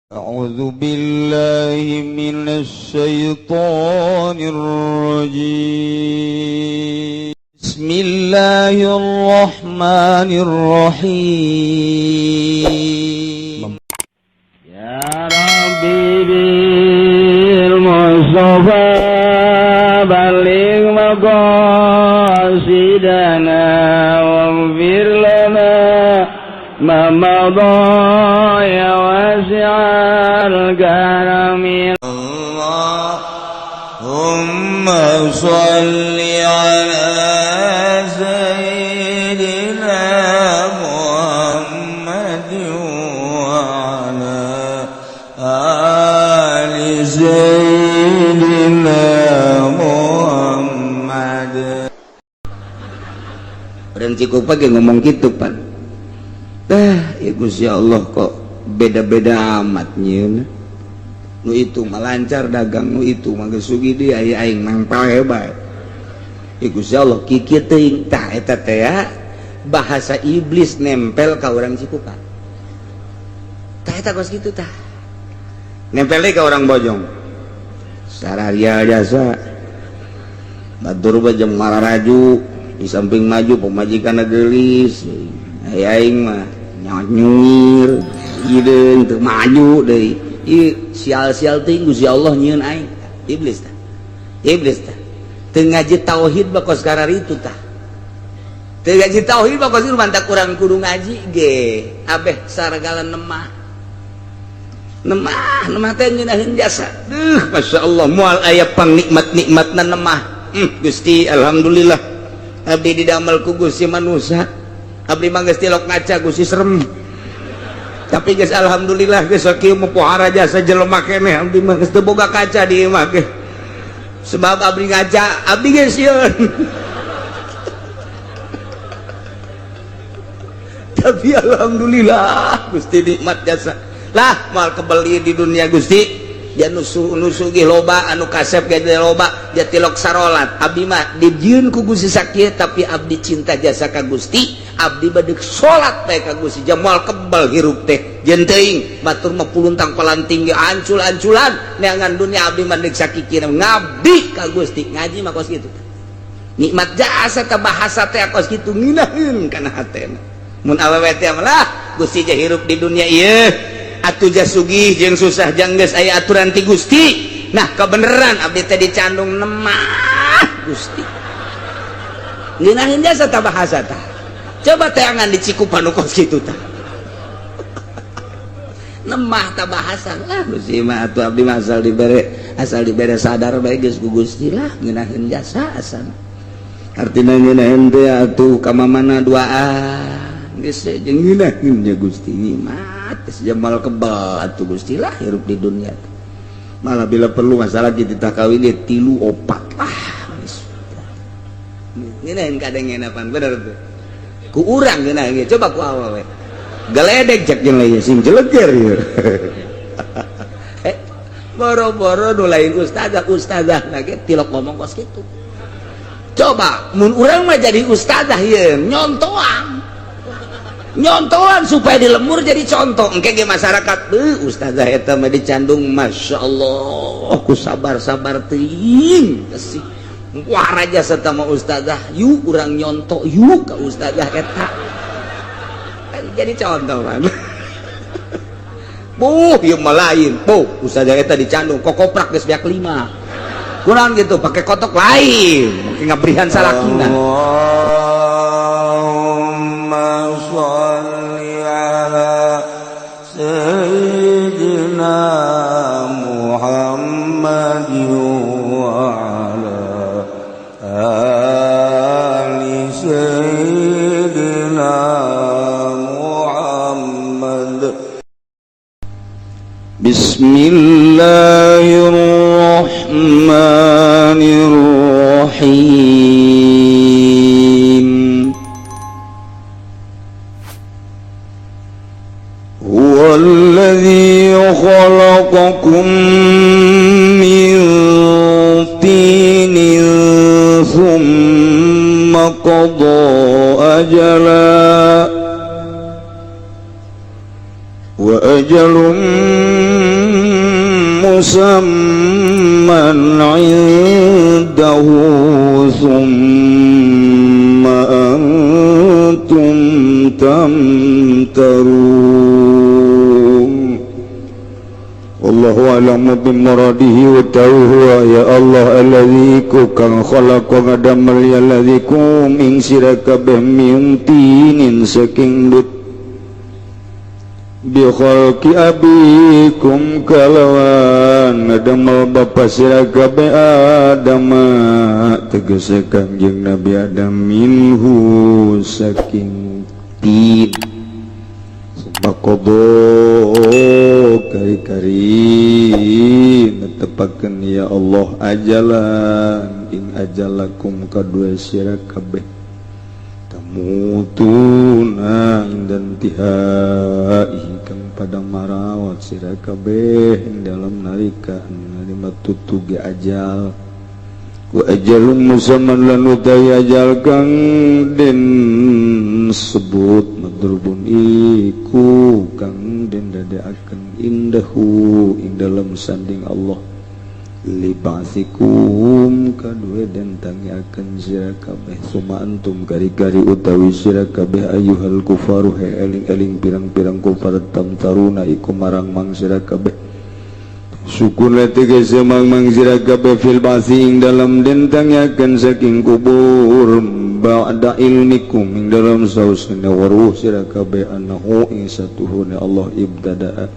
أعوذ بالله من الشيطان الرجيم بسم الله الرحمن الرحيم يا ربي بالمصطفى بلغ مقاصدنا واغفر لنا ما مضى يا واسع الكرم اللهم صل على سيدنا محمد وعلى آل سيدنا Muhammad. Dan cukup pagi ngomong gitu pan. Ya Gusti Allah kok beda-beda amatnya. Nu itu melancar dagang, nu itu mah geus sugi dia aing nempel hebat. Ya Gusti Allah kieu teuing tah eta teh ya bahasa iblis nempel ka urang Cikupa. Tah eta kos kitu tah. Nempel deui ka urang Bojong. Sararia jasa. Batur bajeng mararaju di samping maju pemajikanna geulis. Aing mah nyengir ideung teu maju deui ieu sial-sial teuing Gusti Allah nyieun aing iblis tah teu ngaji tauhid bakos kararitu tah teu ngaji tauhid bakos ieu mantak urang kudu ngaji ge abeh saragala nemah teh ngeunaheun jasa masyaallah moal aya pangnikmat-nikmatna nemah Gusti alhamdulillah abdi didamel ku Gusti manusia abdi mah geus tilok ngaca Gusti serem tapi geus alhamdulillah geus sakieu mah pohara jasa jelema keneh abdi mah geus teu boga kaca di imah ge sebab abdi ngaca abdi geus sieun tapi alhamdulillah Gusti nikmat jasa lah moal kebeli di dunia Gusti dia nusu ge loba anu kasep ge loba dia tilok sarolat abdi mah dijieun ku Gusti sakieu tapi abdi cinta jasa ka Gusti abdi bade salat bae ka Gusti jamal kebal hirup teh jeung teuing batur mah puluntang palanting ge ancul-anculan neangan dunia abdi mah deuk sakikina ngabdi ka Gusti ngaji mah kos kitu nikmat jasa teh bahasa teh kos kitu nginaheun kana hatena mun awewe teh lah Gusti je hirup di dunia ieu atuh jah sugih jeung susah jang geus aya aturan ti Gusti nah kebeneran abdi teh dicandung nemah Gusti ngeunaheun jasa tah bahasa tah coba teangan di Cikupa nu kos kitu tah nemah tah bahasa lah Gusti mah atuh abdi mah asal dibere sadar bae geus ku Gusti lah ngeunaheun jasa asana artina ngeunaheun teh atuh ka mamana duaan geus jeung ngeunaheun nya Gusti nikmat jamal kebal atuh Gusti lah hirup di dunia malah bila perlu masalah kita kawin dia 3 4 lah ngeunaheun kadengenapan bener tuh ku urang geuna ge coba ku awewe geledek cek jeung lain sing jeleger ieu boro-boro nu lain ustazah lagi tilok ngomong kos kitu coba mun urang mah jadi ustazah ieu nyontoan supaya dilembur jadi contoh engke ge masyarakat ustazah eta mah dicandung masyaallah ku sabar-sabar teuing sih wah raja serta mah ustazah yuk urang nyontok yuk ka ustazah eta jadi contoh kan ieu mah lain ustazah eta dicandung kokoprak geus beak 5 kurang gitu pakai kotok lain mungkin ngabrihan salakina sholli ala sayyidina Muhammad wa ala ali sayyidina Muhammad Bismillahirrahmanirrahim Huwallazi khalaqakum min tinin thumma qada ajala wa ajalun musamman 'indahu thumma antum tamtarun. Wallahu a'lamu bimuradihi wa ta'ala. Ya Allah alladzi kang khalaqa ngadamal ya alladzi kum ing sira kabeh min tinin saking lut bi khalqi abikum kalawan ngadamal bapa sira kabeh Adam tegese Kangjeng Nabi Adam minhu saking tin Makobo kari-kari netepaken ya Allah ajalan ing ajalakum kadua sira kabeh tamutuna indan tihai kang pada marawat sira kabeh ing dalam nalika nalima tutuge ajal wa ajalum musamman lan utawi ajal kang den sebut madrubun iku kang den dadekaken indahu ing dalam sanding Allah libasikum kadue den tangiaken sira kabeh suma antum kari-kari utawi sira kabeh ayyuhal kufaru he eling-eling pirang-pirang kufar tamtaruna iku marang mang sira kabeh sukun letege semang mang sira kabeh fil basi ing dalam den tangiaken saking kubur ba'da ilmikum ing dalam sausna waruh sira kabeh annahu ing satuhune Allah ibtada'a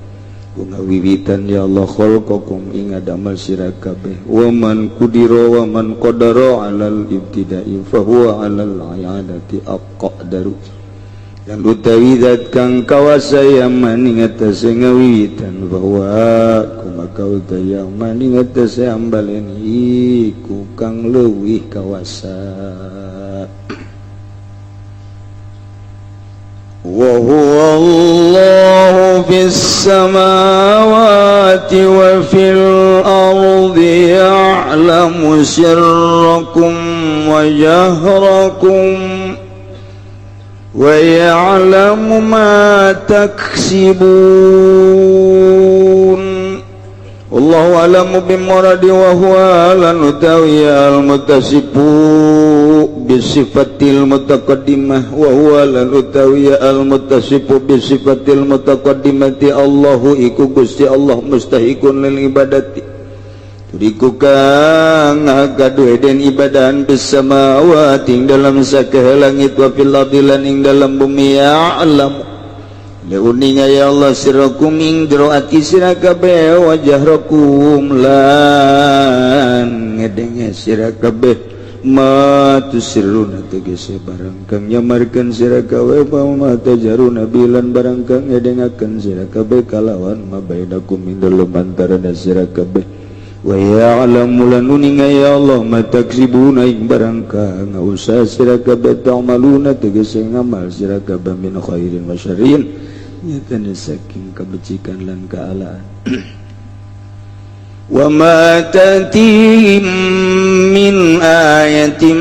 ku ngawiwitan ya Allah khalqakum ing adamal sira kabeh wa man qudira wa man qadara 'alal ibtida'i fa huwa 'alal 'iadati aqdaru dan utawi zat kang kawasa yaman ing atase ngawiwitan bahwa kumaka utawi yaman ing atase ambalen iku kang leuwih kawasa wa huwa Allahu fis samawati wa fil ardi ya'lamu sirrakum wa jahrakum wa ya'lamu ma taksibun. Wallahu a'lamu bimuradi wa huwa lan utawi al-muttasifu bisifatil mutaqaddimah wa huwa lan utawi al-muttasifu bisifatil mutaqaddimati Allahu iku Gusti Allah mustahikun lil ibadati turiku kang kaduhe den ibadah bisamawati ing dalam sakeh langit wa fil ardi lan ing dalam bumi ya'lamu leuninga ya Allah sirakum ing jero ati sira kabeh wa jahrakum lan ngedenge sira kabeh ma tusirruna tegese barang kang nyamarkeun sira kabeh ma tajaruna bilan barang kang ngedengaken sira kabeh kalawan ma bainakum ing dalem antarané sira kabeh wa ya'lamu lan uninga ya Allah ma taksibuna ing barang kang usaha sira kabeh ta'maluna tegese ngamal sira kabeh min khairin wa syarrin nyatane saking kebajikan lan kealaan wa ma tatihim min ayatin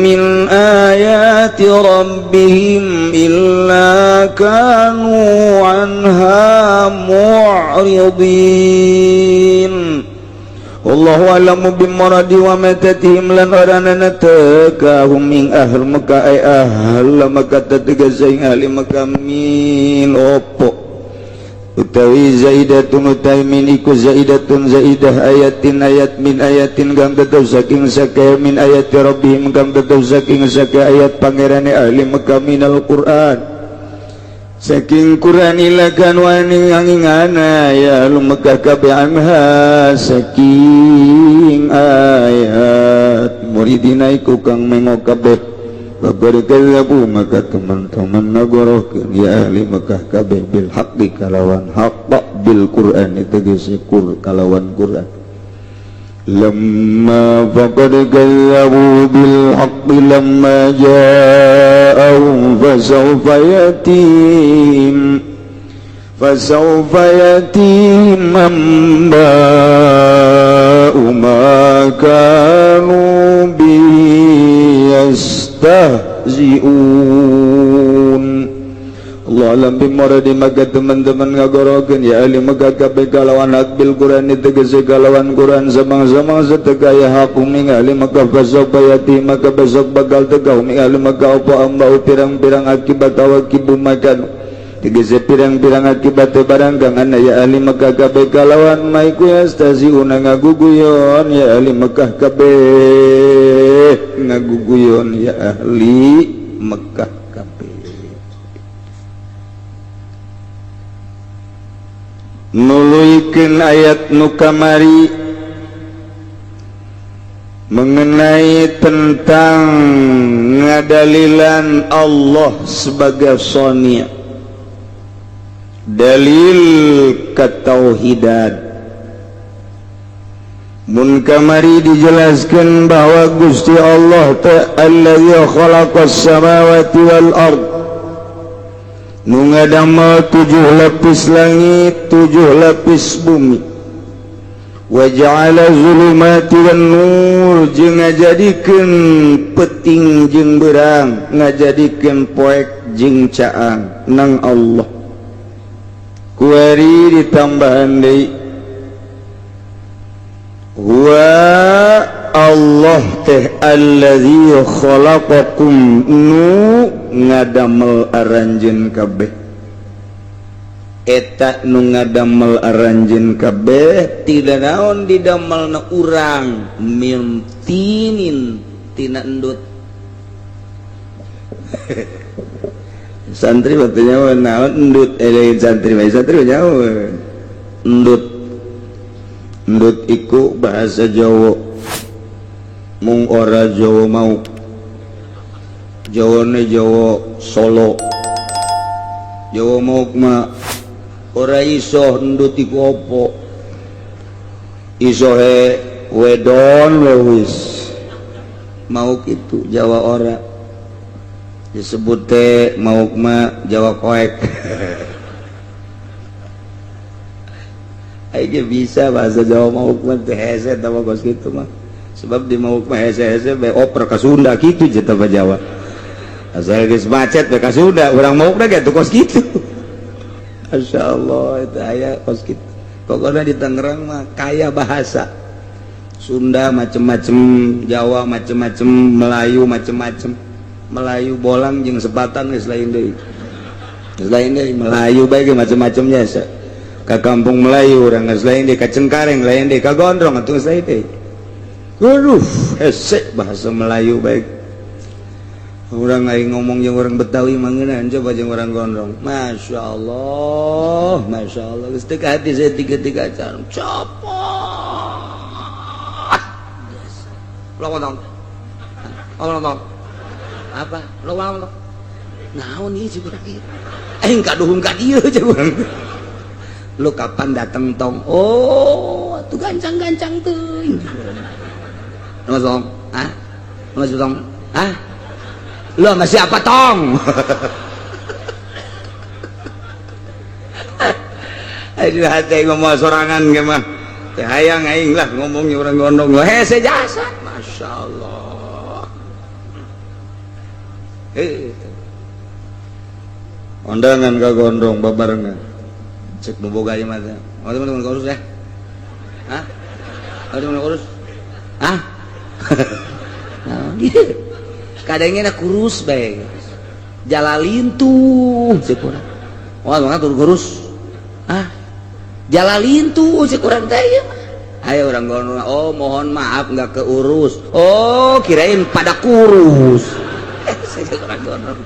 min ayati rabbihim illa kanu anha mu'ridin. Wallahu a'lamu bimuradi wa ma tatihim lan aranana takahum min ahl Makkah ay ahl Makkah tegasing ahli Makkah min opo utawi zaidatun utawi min iku zaidatun zaidah ayatin ayat min ayatin kang tetep saking sakeh min ayati rabbihim kang tetep saking sakeh ayat pangerane ahli Makkah minal Qur'an saking Quran ilakan wani angingana ya lumekah kabeh anha saking ayat muridina iku kang mengo kabeh babar kalabu maka teman-teman nagorohkeun ya ahli Mekah kabeh bil haqqi kalawan haqq bil Quran tegese kalawan Quran lamma faqad kallabu bil haqqi lamma ja'ahum fasawfa yatim amba'u ma kanu biyastahzi'un. Allah alam bimoradi maka teman-teman ngagorokeun ya ahli maka kabeh kalawan akbil Quran tegese kalawan Quran samang-samang setegaya hakum ningali maka besok bayati maka besok bakal tegau ningali maka apa ambau pirang-pirang akibat awakibu makan tegese pirang-pirang akibat barang kang ana ya ahli Mekah kabeh kalawan maiku yastasiuna ngaguguyon ya ahli Mekah kabeh ngaguguyon ya ahli Mekah kabeh nuluikeun ayat nu kamari mengenai tentang ngadalilan Allah sebagai Shani' dalil ketauhidan mun kamari dijelaskan bahwa Gusti Allah ta'ala khalaqas samawati wal ard nu ngadamel 7 lapis langit 7 lapis bumi wa ja'ala zulumati wan nur jeung ngajadikeun peting jeung berang ngajadikeun poek jeung caang nang Allah kuari ditambahan deui wa Allah teh allazi khalaqakum nu ngadamel aranjeun kabeh eta nu ngadamel aranjeun kabeh tidak naon didamelna urang mimtinin tina endut santri waktu nyawa naon endut santri nyawa endut iku bahasa Jawa mung ora Jawa mau Jawane Jawa Solo Jawa mau mah ora iso endut iku apa iso wedon wis mau kitu Jawa ora disebut teh maukma Jawa koek aja bisa bahasa Jawa maukma teh hese tawa kos gitu mah sebab di maukma hese be oper ka Sunda kitu je tah Jawa asal geus macet be ka Sunda urang maukna ge kos gitu masyaallah eta aya kos gitu pokoknya di Tangerang mah kaya bahasa Sunda macem-macem Jawa macem-macem Melayu macem-macem Melayu bolang jeung sebatan geus lain deui. Geus lain deui Melayu bae ge macam-macamnya sa. Ka kampung Melayu urang geus lain deui, ka Cengkareng lain deui, ka Gondrong atuh geus lain deui. Aduh, hese bahasa Melayu bae. Urang aing ngomong jeung urang Betawi mah ngeunaan coba jeung urang Gondrong. Masyaallah, masyaallah geus teu ka hati saya tiga-tiga can. Copot. Lawan dong. Apa lo mau naon ieu cik urang ieu kaduhung ka dieu cik urang lu kapan datang tong oh atuh gancang-gancang teuing mas tong mas tong lu sama siapa tong aduh hati ngomong sorangan ge mah teh hayang aing lah ngomongnya urang Gondong hese jasa masyaallah ondangan ka Gondrong babarengan cek boboga ieu mah teh oh teman-teman kurus ya teman-teman kurus nah kadangnya kurus bae jalalin tuh cek urang wah turun kurus jalalin tuh cek urang teh ieu ayo urang Gondrong oh mohon maaf enggak keurus oh kirain pada kurus saya orang Gondrong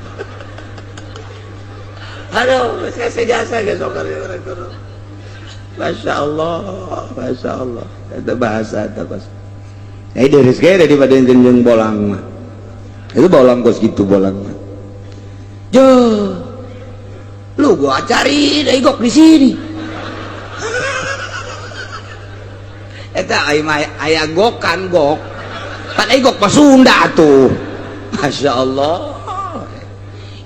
aduh saya jasa ke sokar orang Gondrong Masya Allah itu bahasa itu pas ini dari sekali daripada jenjeng bolang mah itu bolang kos gitu bolang mah jo lu gua cari igok di sini eta aya gok kan gok kan igok pas Sunda tuh Masya Allah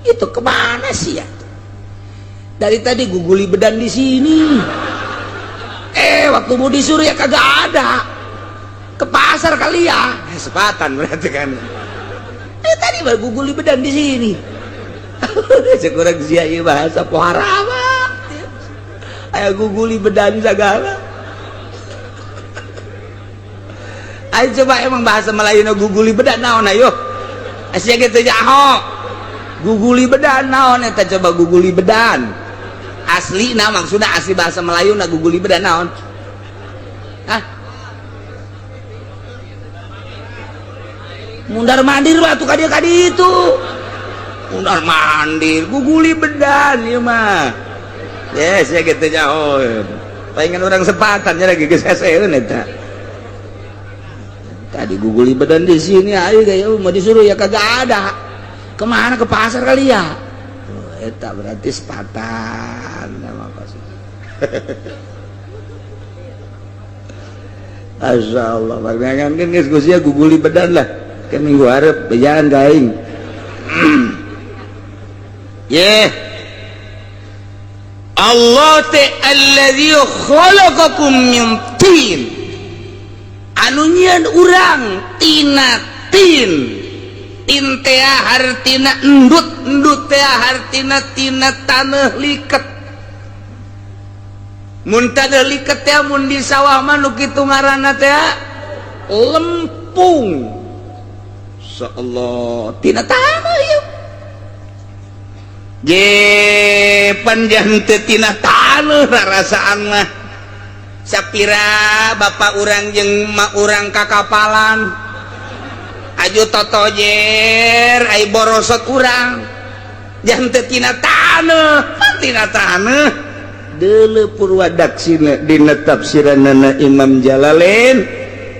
itu kemana sih ya dari tadi guguli bedan di sini waktu mau disuruh ya kagak ada ke pasar kali ya sepatan berarti kan tadi baru guguli bedan di sini sekurang sia ieu bahasa pohara mah aya guguli bedan sagala. Ayo coba emang bahasa Melayu na guguli bedan naon ayo sia ge teu nyaho guguli bedan naon eta coba guguli bedan asli na maksudna asli bahasa Melayu na guguli bedan naon hah mundar mandir batu ka dieu ka ditu mundar mandir guguli bedan ieu mah yes ya kitu nyaho palingan urang sepatan nya lagi geus heseun eta tadi guguli bedan di sini ayo kayak mau disuruh ya kagak ada kemana ke pasar kali ya eta berarti sepatan nama apa sih Masya Allah barengan kan diskusinya guguli bedan lah ke minggu harap jangan gaing Allah te alladzi khalaqakum min tin anu nyieun urang tina tin teh hartina endut teh hartina tina taneuh liket mun taneuh liket teh mun di sawah mah nu kitu ngaranna teh lempung insyaallah tina taneuh ieu ge panjang teu tina taneuh rasaan mah sapira bapak urang jeung mak urang kakapalan aju totojer ai borosot urang jang teu tina taneuh deuleu purwadaksina dina tafsiranna Imam Jalalain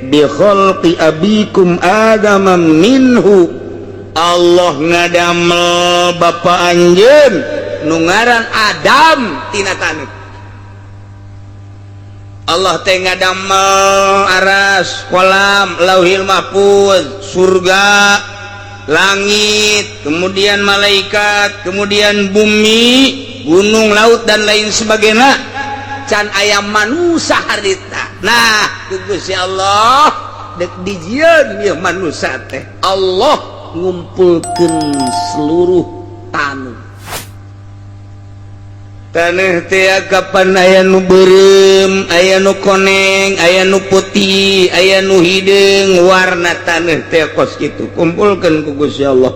bi khalqi abikum adam minhu Allah ngadamel bapa anjeun nu ngaran Adam tina taneuh Allah teh ngadamel aras kolam lauhil mahfuz surga langit kemudian malaikat kemudian bumi gunung laut dan lain sebagainya can aya manusia harita nah ku Gusti Allah dek dijieun ieu manusia teh Allah ngumpulkeun seluruh taneuh taneuh teh kapan aya nu beureum aya nu koneng aya nu putih aya nu hideung warna taneuh teh kos kitu kumpulkeun ku Gusti Allah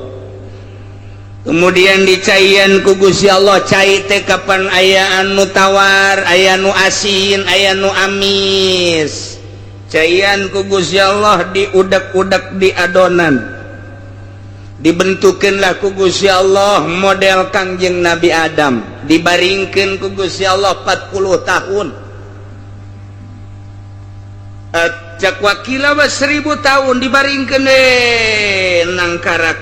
kemudian dicaian ku Gusti Allah cai teh kapan aya anu tawar aya nu asin aya nu amis caian ku Gusti Allah diudak-udak di adonan dibentukeunlah ku Gusti Allah model Kangjeng Nabi Adam dibaringkeun ku Gusti Allah 40 tahun cak wakila 1000 tahun dibaringkeun nang karak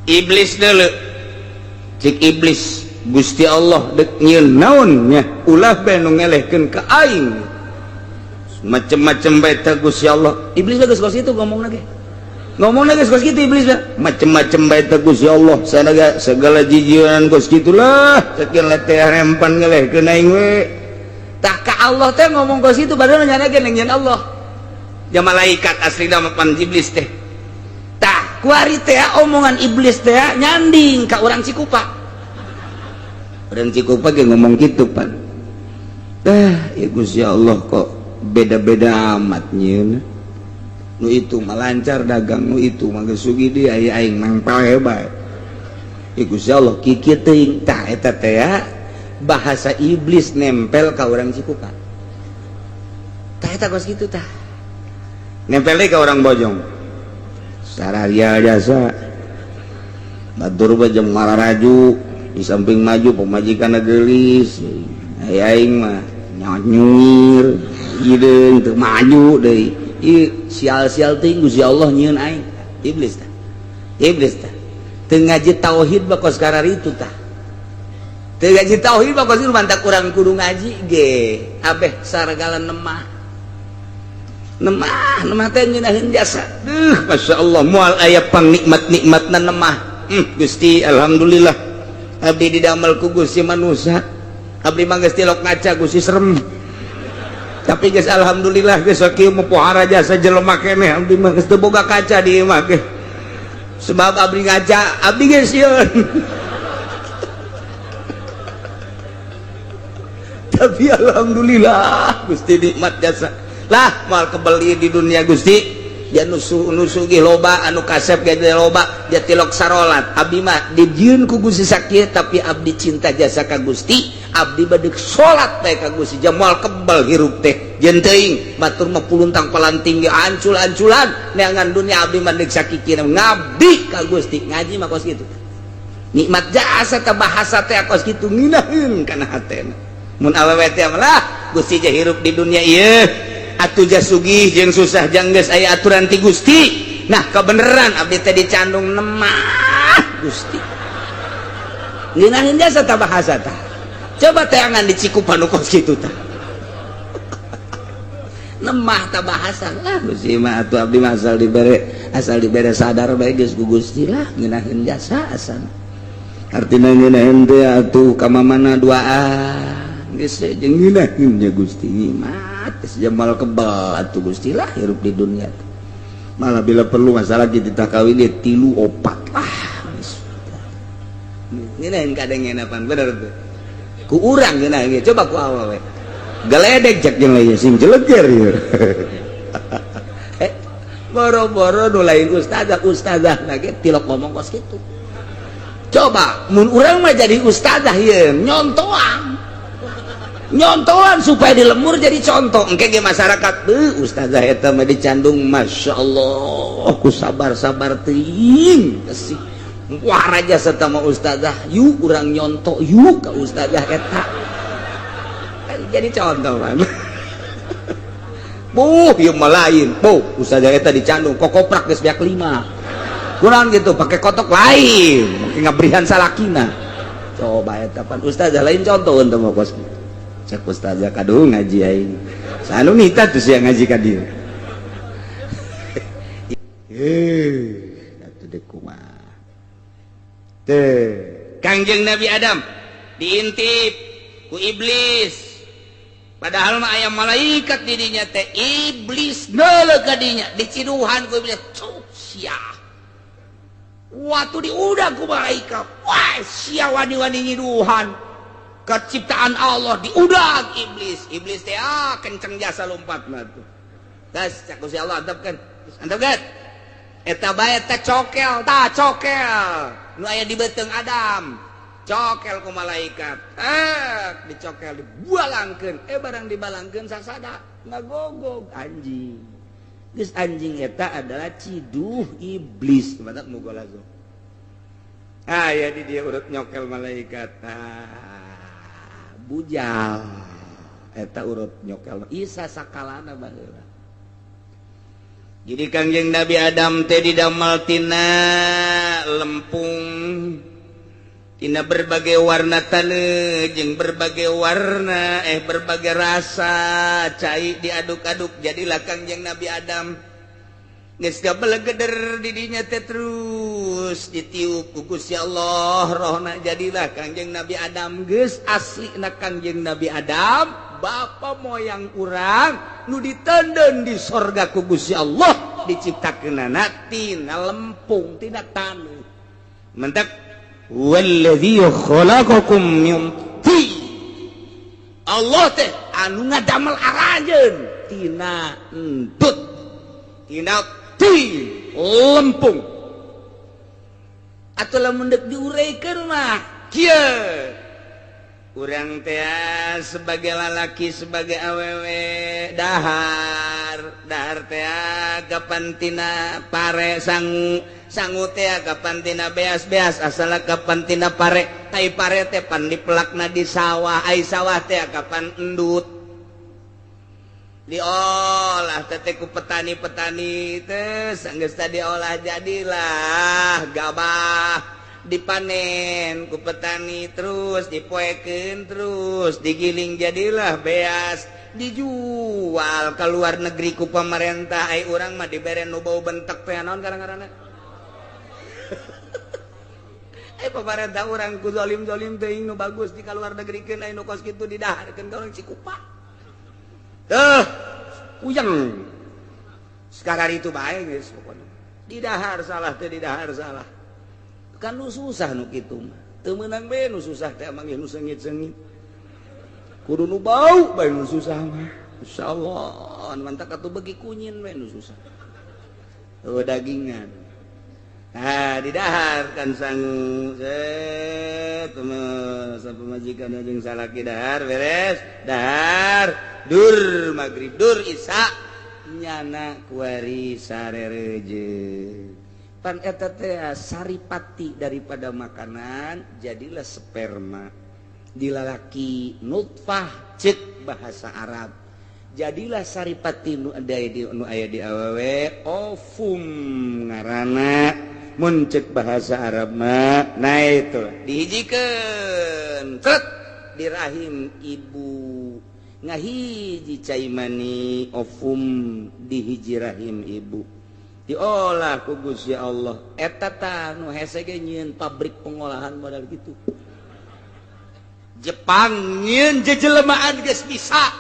iblis deuleu cik iblis Gusti Allah dek nyieun naon nya ulah bae nu ngelehkeun ka aing macem-macem bae teh Gusti Allah iblis geus kos itu ngomongna ge ngomongna geus kos kitu iblis mah macem-macem bae teh Gusti Allah sanaga segala jijieunan kos kitulah saking teh rempan ngelehkeun aing we tah ka Allah teh ngomong kos kitu padahal nyana ge neng Allah ja malaikat aslina mah pan iblis teh tah kuari teh omongan iblis teh nyanding ka urang Cikupa urang Cikupa ge ngomong kitu pan ya Gusti Allah kok beda-beda amat nyieun nu itu malancar dagang nu itu mah geus sugi di aya aing nangpal hebat ya Gusti Allah kieu teuing tah eta teh bahasa iblis nempel ka urang Cikupa tah eta kos kitu tah nempel ka urang Bojong sararia jasa batur bajam malaraju di samping maju pemajikan gelis aya aing mah nyonyir hideung teu maju deui ieu sial-sial teh Gusti Allah nyieun aing iblis tah teu ngaji tauhid bakos kararitu tah teu ngaji tauhid bakos itu mantak urang kudu ngaji ge abeh saragala nemah teh ngeunaheun jasa Masya Allah moal aya pangnikmat-nikmatna nemah Gusti alhamdulillah abdi didamel ku Gusti manusia abdi mah geus tilok ngaca Gusti serem tapi geus alhamdulillah geus kieu mah pohara jasa jelema keneh abdi mah geus teu boga kaca di imah ge sebab abdi ngajak abdi geus sieun. Tapi alhamdulillah Gusti nikmat jasa lah mal kebeli di dunia Gusti dia nusu ge loba anu kasep ge loba dia tilok sarolat abdi mah dijieun ku Gusti sakit tapi abdi cinta jasa ka Gusti abdi bade salat bae ka Gusti jamal kebal hirup teh jeung teuing batur mah puluntang palanting ge ancul-anculan neangan dunia abdi mah deuk sakikina ngabdi ka Gusti ngaji mah kos kitu nikmat jasa teh bahasa teh kos kitu nginaheun kana hatena mun awewe teh lah Gusti jah hirup di dunia ieu atuh jah sugih jeung susah jang geus aya aturan ti Gusti nah kebeneran abdi teh dicandung nemah Gusti nginaheun jasa teh bahasa teh coba teh angan dicikupan kos kitu teh nemah teh bahasa lah Gusti mah atuh abdi mah asal dibere sadar bae geus ku Gusti lah nginaheun jasa asan artina nginaheun teh atuh ka mamana duaan geus jeung nginaheun nya Gusti nikmat geus jamal kebal atuh Gusti lah hirup di dunia malah bila perlu masalah kita kawin dia 3 4 lah nginaheun kadengenapan bener tuh ku urang geuna ge coba ku awewe galedeg jak jeung lain sing jeleger ieu boro-boro nu lain ustazah lagi tilok ngomong kos kitu coba mun urang mah jadi ustazah ieu nyontoan supaya dilemur jadi contoh engke ge masyarakat ustazah eta mah dicandung masyaallah ku sabar-sabar teuing sih wah raja serta mah ustazah yuk urang nyonto yuk ka ustazah eta kan jadi contoh man ieu mah lain ustazah eta dicandung kokoprak geus beak 5 kurang gitu pakai kotok lain mungkin ngabrihan salakina coba eta pan ustazah lain contoh untuk mah kos cek ustazah kaduh ngaji aing sanu nita tuh sia ngaji ka dieu atuh deuk kumaha teh Kangjeng Nabi Adam diintip ku iblis padahal mah aya malaikat di dinya teh iblis neuleuh ka dinya diciduhan ku iblis sia waktu diudag ku malaikat wah sia wani-wani nyiduhan keciptaan Allah diudag iblis teh kenceng jasa lompatna tuh tas cak Gusti Allah antepkeun eta bae teh cokel nu aya di beuteung Adam cokel ku malaikat dicokel dibualangkeun barang dibalangkeun sasada ngagogog anjing geus anjing eta adalah ciduh iblis mantap muga lazo aya di dia urut nyokel malaikat bujal eta urut nyokel isa sakalana baheula jadi Kangjeng Nabi Adam teh didamel tina lempung tina berbagai warna taneuh jeung berbagai warna berbagai rasa cai diaduk-aduk jadilah Kangjeng Nabi Adam geus gabelegeder di dinya teh terus ditiup ku Gusti Allah rohna jadilah Kangjeng Nabi Adam geus aslina Kangjeng Nabi Adam bapa moyang urang nu ditenden di sorga ku Gusti Allah diciptakeunana tina lempung tina taneuh mentek walladzi khalaqakum min tin Allah teh anu ngadamel arajeun tina entut tina lempung atau lamun deuk diureukeun mah kieu urang teh sebagai lalaki sebagai awewe dahar teh kapan tina pare sangu teh kapan tina beas asal kapan tina pare ai pare teh pan dipelakna di sawah ai sawah teh kapan endut diolah teh ku petani-petani teh sanggeus diolah jadilah gabah dipanen ku petani terus dipoekeun terus digiling jadilah beas dijual ke luar negeri ku pemerintah ai urang mah dibere nu bau bentek teh naon garang-garangna pemerintah urang ku zalim teuing nu bagus di luar negrikeun ai nu kos kitu didaharkeun ka urang Cikupa puyeng sekarang itu baik guys pokoknya didahar salah teh didahar salah kan nu susah nu kitu mah teu meunang bae nu susah teh mangih nu seungit-seungit kudu nu bau bae nu susah mah insyaallah mantap atuh beuki kunyin bae nu susah dagingan didahar kan sangu sampai majikan jeung salaki dahar beres dahar dur magrib dur isya nyana kuari sarereje pan eta teh saripati daripada makanan jadilah sperma di lalaki nutfah cek bahasa Arab jadilah saripati nu aya di awewe ovum ngaranna mun cek bahasa Arab mah nah itu dihijikeun tret di rahim ibu ngahiji cai mani ovum di hiji rahim ibu diolah ku Gusti Allah eta tah nu hese ge nyieun pabrik pengolahan modal gitu Jepang nyieun jejelemaan geus bisa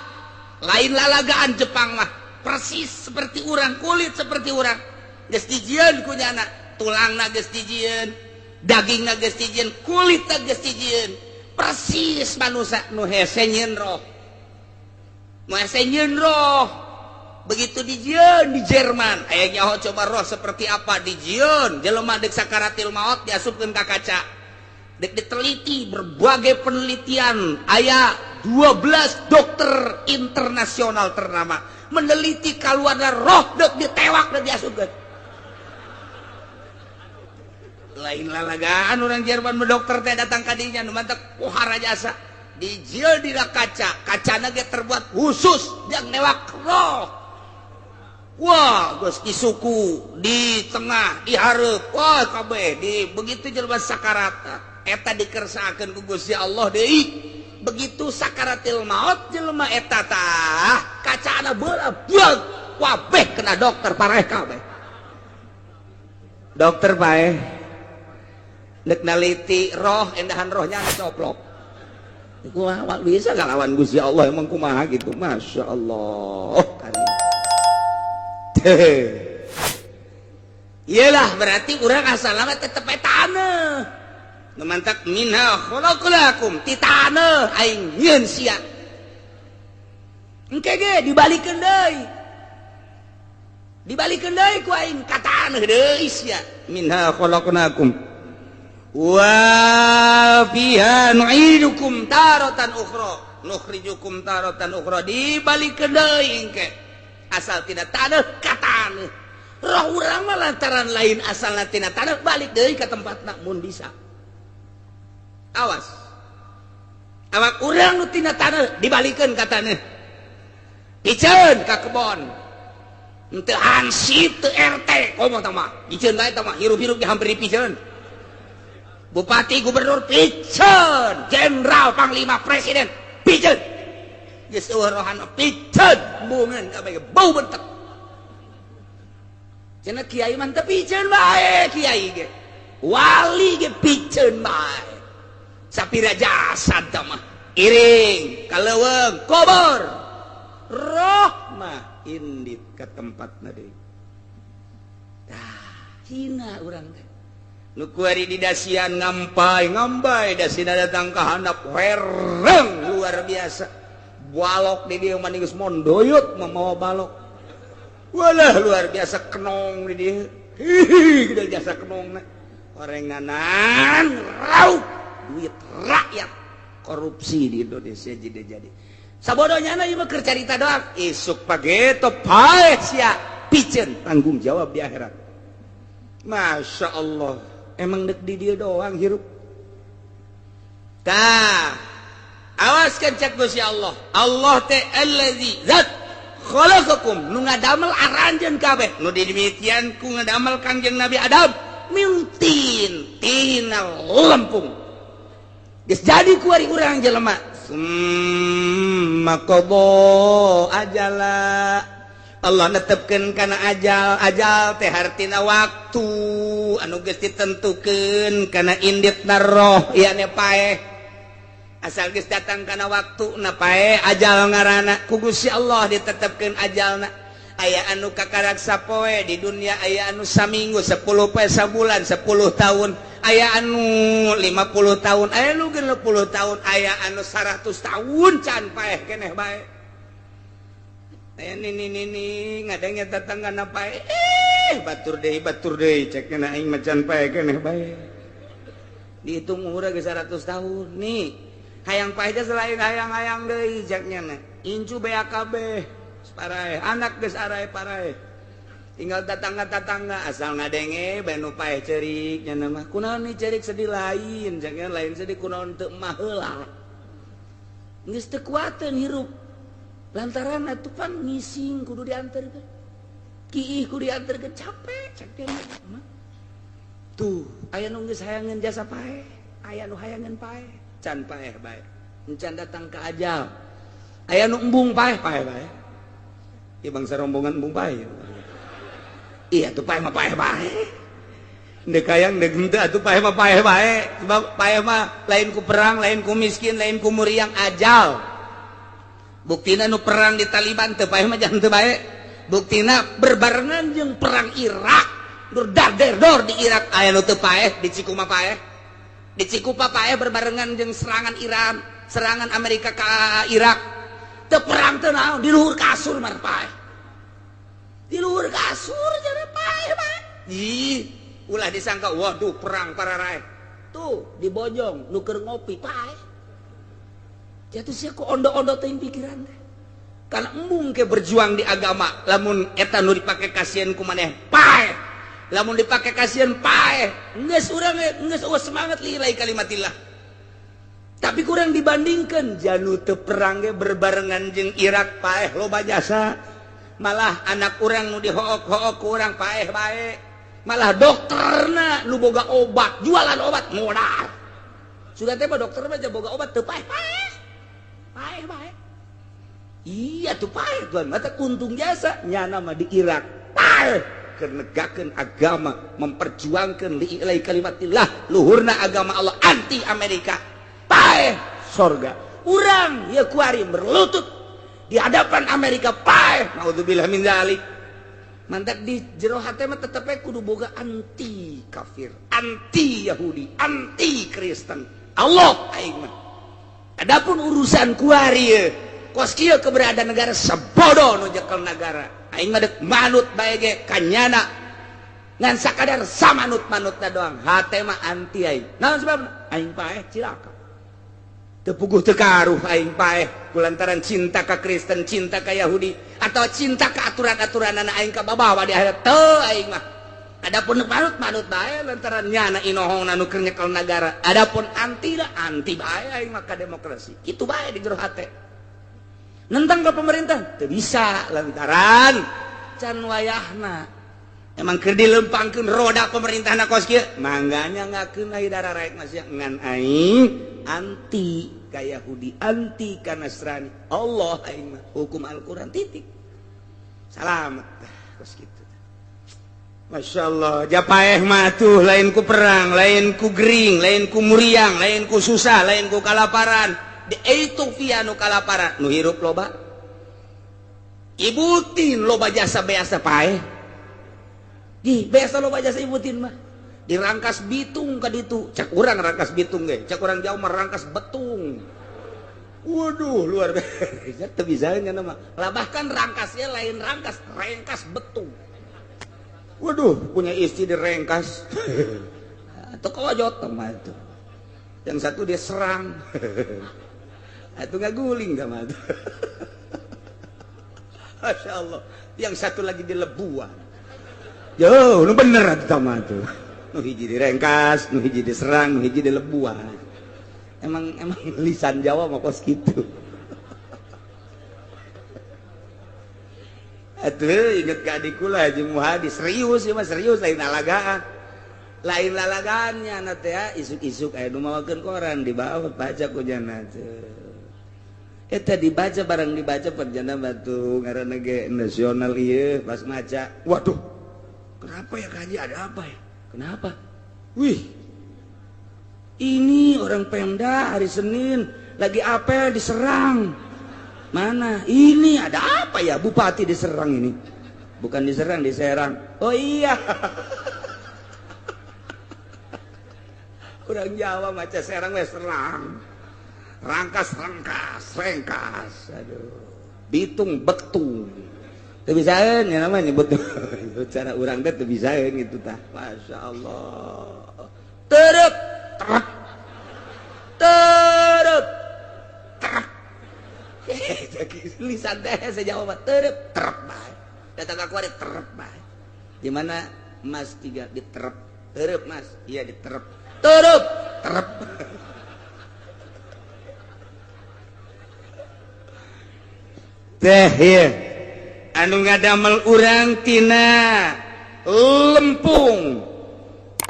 lain lalagaan Jepang mah persis seperti urang kulit seperti urang geus dijieun ku nyana tulangna geus dijieun dagingna geus dijieun kulitna geus dijieun persis manusia nu hese nyieun roh begitu dijieun di Jerman aya nyaho coba roh seperti apa dijieun jelema deuk sakaratil maut diasupkeun ka kaca dek diteliti berbagai penelitian aya 12 dokter internasional ternama meneliti kaluarna roh dek ditewak dan diasupkeun lain lalagaan orang Jerman dokter teh datang ka dinya nu mantep pohara jasa dijieun di kaca kacana ge terbuat khusus yang newak roh wah geus di suku di tengah di hareup wah kabeh di begitu jelema sakarat eta dikersaakeun ku Gusti Allah deui begitu sakaratil maut jelema eta tah kacana beula beug kabeh kena dokter pareh kabeh dokter paeh dek naliti roh endahan rohnya coplok kumaha bisa ngalawan Gusti Allah emang kumaha gitu Masya Allah iyalah berarti urang asalna tetep etana memantak minha khalaqnakum ti taneuh aing nyieun sia engke ge dibalikeun deui ku aing ka taneuh deui sia minha khalaqnakum wa fiha nu'idukum taratan ukhra nukhrijukum taratan ukhra dibalikeun deui engke asal tidak taneuh ka taneuh roh urang mah lantaran lain asalna tina taneuh balik deui ka tempatna mun bisa awas awak urang nu tina taneuh dibalikeun ka taneuh piceun ka kebon henteu hansip teu RT komo tah mah piceun bae tah mah hirup-hirup ge hampir dipiceun bupati gubernur piceun jenderal panglima presiden piceun geus eueuh rohan piceun bungeun kabeh bau bentek cenah kiai mah teu piceun bae kiai ge wali ge piceun bae sapira jasad tah mah iring kaleuweung kubur roh mah indit ka tempatna deui tah hina urang teh nu kuari di dasian ngampai dasina datang ka handap hereng luar biasa balok di dieu mah geus mondoyot mamawa balok walah luar biasa kenong di dieu hihi gede jasa kenongna orenganan raup duit rakyat korupsi di Indonesia jadi sabodohnya na ieu mah keur carita doang isuk pageto pae sia piceun tanggung jawab di akhirat Masya Allah emang dek di dia doang hirup tah awas kan cek Gusti Allah Allah teh allazi zat khalaqakum nu ngadamel aranjeun kabeh nu dimitian ku ngadamel Kangjeng Nabi Adam mintin tina lempung geus jadi ku ari urang jelema maqadha ajala Allah netepkeun kana ajal teh hartina waktu anu geus ditentukeun kana inditna roh ieu paeh asal geus datang kana waktuna paeh ajal ngaranna ku Gusti Allah ditetepkeun ajalna aya anu kakaraksa poe di dunia, aya anu saminggu 10 poe sabulan 10 tahun, aya anu 50 tahun, aya anu 60 tahun, aya anu 100 tahun can paeh keneh bae. Aya nini ngadengnya tetanggana paeh batur deui cekna aing macan paeh keneh bae. Dihitung umurna ge 100 tahun. Nih, hayang paeh teh selain hayang-hayang deui jaknya na. Incu BAKB parae, anak geus arae parae. Tinggal tetangga-tetangga asal ngadenge bae nu paeh ceurik nya mah. Kunaon ni ceurik sedih lain, jaknya lain sedih kunaon teu emah heula. Geus teu kuateun hirup. Lantaran atuh pan ngising kudu dianterkeun. Kiih kudu dianterkeun capek cakna. Tuh, aya nu geus hayangeun jasa paeh, aya nu hayangeun paeh, can paeh bae. Encan datang ke ajal. Aya nu embung paeh bae. Ieu bangsa rombongan embung paeh. Iya tuh paeh mah paeh bae. Deuk hayang deuk henteu atuh paeh mah paeh bae. Sebab paeh mah lain ku perang, lain ku miskin, lain ku muriang ajal. Buktina nu perang di Taliban teu paeh mah jangan teu bae. Buktina berbarengan jeung perang Irak. Dur dar di Irak aya nu teu paeh, di Cikuma paeh. Di Cikupa paeh berbarengan jeung serangan Iran, serangan Amerika ka Irak. Teu perang teu naon, di luhur kasur mah paeh. Di luhur kasur jadi paeh bae. Ih, ulah disangka waduh perang para rakyat. Tuh, di Bojong nu keur ngopi paeh. Jatuh sia ku ondo-ondo teuing pikiran teh. Kana embung ke berjuang di agama, lamun eta nu dipake kasieun ku maneh paeh. Lamun dipake kasihan paeh, geus urang geus semangat lillahi kalimatillah. Tapi kurang dibandingkan janu teu perang ge berbarengan jeung Irak paeh loba jasa. Malah anak urang nu dihook-hook ku urang paeh bae. Malah dokterna nu boga obat, jualan obat modal. Sudah teh dokter mah boga obat teu paeh paeh bae. Iya tuh paeh tuan, mata kuntung jasa nyana mah di Irak paeh. Kenegakan agama, memperjuangkan lillahi kalimatillah, luhurna agama Allah, anti Amerika paeh sorga. Urang ya kuari berlutut di hadapan Amerika paeh, naudzubillah min dzalik. Mantak di jero hate mah tetep kudu boga anti kafir, anti Yahudi, anti Kristen. Allah aing mah. Adapun urusan kuari ye, kos kieu keberadaan negara sebodoh nu jekel negara. Aing mah deuk manut bae ge kanyana ngan sakadar samanut-manutna doang. Hate mah anti aing. Naon sebabna? Aing paeh cilaka. Teu puguh teu karuh aing paeh kulantaran cinta ka Kristen, cinta ka Yahudi atau cinta ka aturan-aturanna aing ka babawa di akhirat. Teu aing mah. Adapun manut-manut bae lantaran nyana inohongna nu keur nyekel nagara. Adapun anti da anti bae aing mah ka demokrasi. Kitu bae di jero hate. Nentang ke pemerintah teu bisa lantaran can wayahna emang keur dilempangkeun roda pemerintahna kos kieu mangganya ngakeun ai darah rakyat masih ngan aing anti ka Yahudi, anti ka Nasrani. Allah aing mah hukum Al-Qur'an titik. Salamet kos kitu. Masyaallah, japaeh mah tuh lain ku perang, lain ku gering, lain ku muriang, lain ku susah, lain ku kalaparan. Di Ethiopia nu kalaparan nu hirup loba ibutin loba jasa beasa paeh di beasa loba jasa ibutin mah dirangkas bitung ka ditu cak urang rangkas bitung ge cak urang jauh mah rangkas betung. Waduh luar biasa teu bisa nya mah lah bahkan rangkasnya lain rangkas betung. Waduh punya istri direngkas atau kawajot mah itu yang satu dia serang itu nggak guling sama itu. Masya Allah. Yang satu lagi di lebuan. Yo, lu bener itu sama itu. Nu hiji direngkas, nu hiji diserang, nu hiji di lebuan. Emang lisan Jawa mah kos gitu. Atuh inget ka adikku lah Haji Muhadi serius ya mah serius lain alagaan. Lain lalagaannya nanti ya isuk-isuk aya nu mawakeun koran dibawa baca ku jana teh. Eta dibaca barang dibaca perjana batu ngaranna ge nasional ieu pas maca. Waduh. Kenapa ya Kaji ada apa ya? Kenapa? Wih. Ini orang Pemda hari Senin lagi apel diserang. Mana? Ini ada apa ya Bupati diserang ini? bukan diserang diserang. Oh iya. Kurang Jawa maca serang we serang. Rangkas rengkas. Aduh. Bitung betung. Teu bisaeun nya namanya betul. Cara urang teh teu bisaeun gitu tah. Masyaallah. Terep. Terep. Lisan teh sejawa mah terep bae. Datang ka kuari terep bae. Di mana Mas 3 diterep. Terep Mas. Iya diterep. Terep. Teh ya. Anu ngadamel urang tina lempung.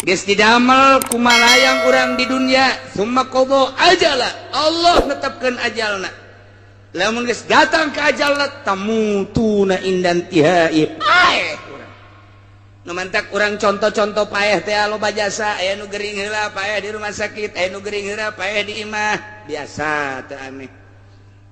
Geus didamel kumalayang urang di dunia, summa qada ajala. Allah netepkeun ajalna. Lamun geus datang ke ajalna tamutuna indan tihai. Paeh urang. Nu mantak urang contoh-contoh paeh teh loba jasa, aya nu gering heula paeh di rumah sakit, aya nu gering heula paeh di imah. Biasa teu aneh.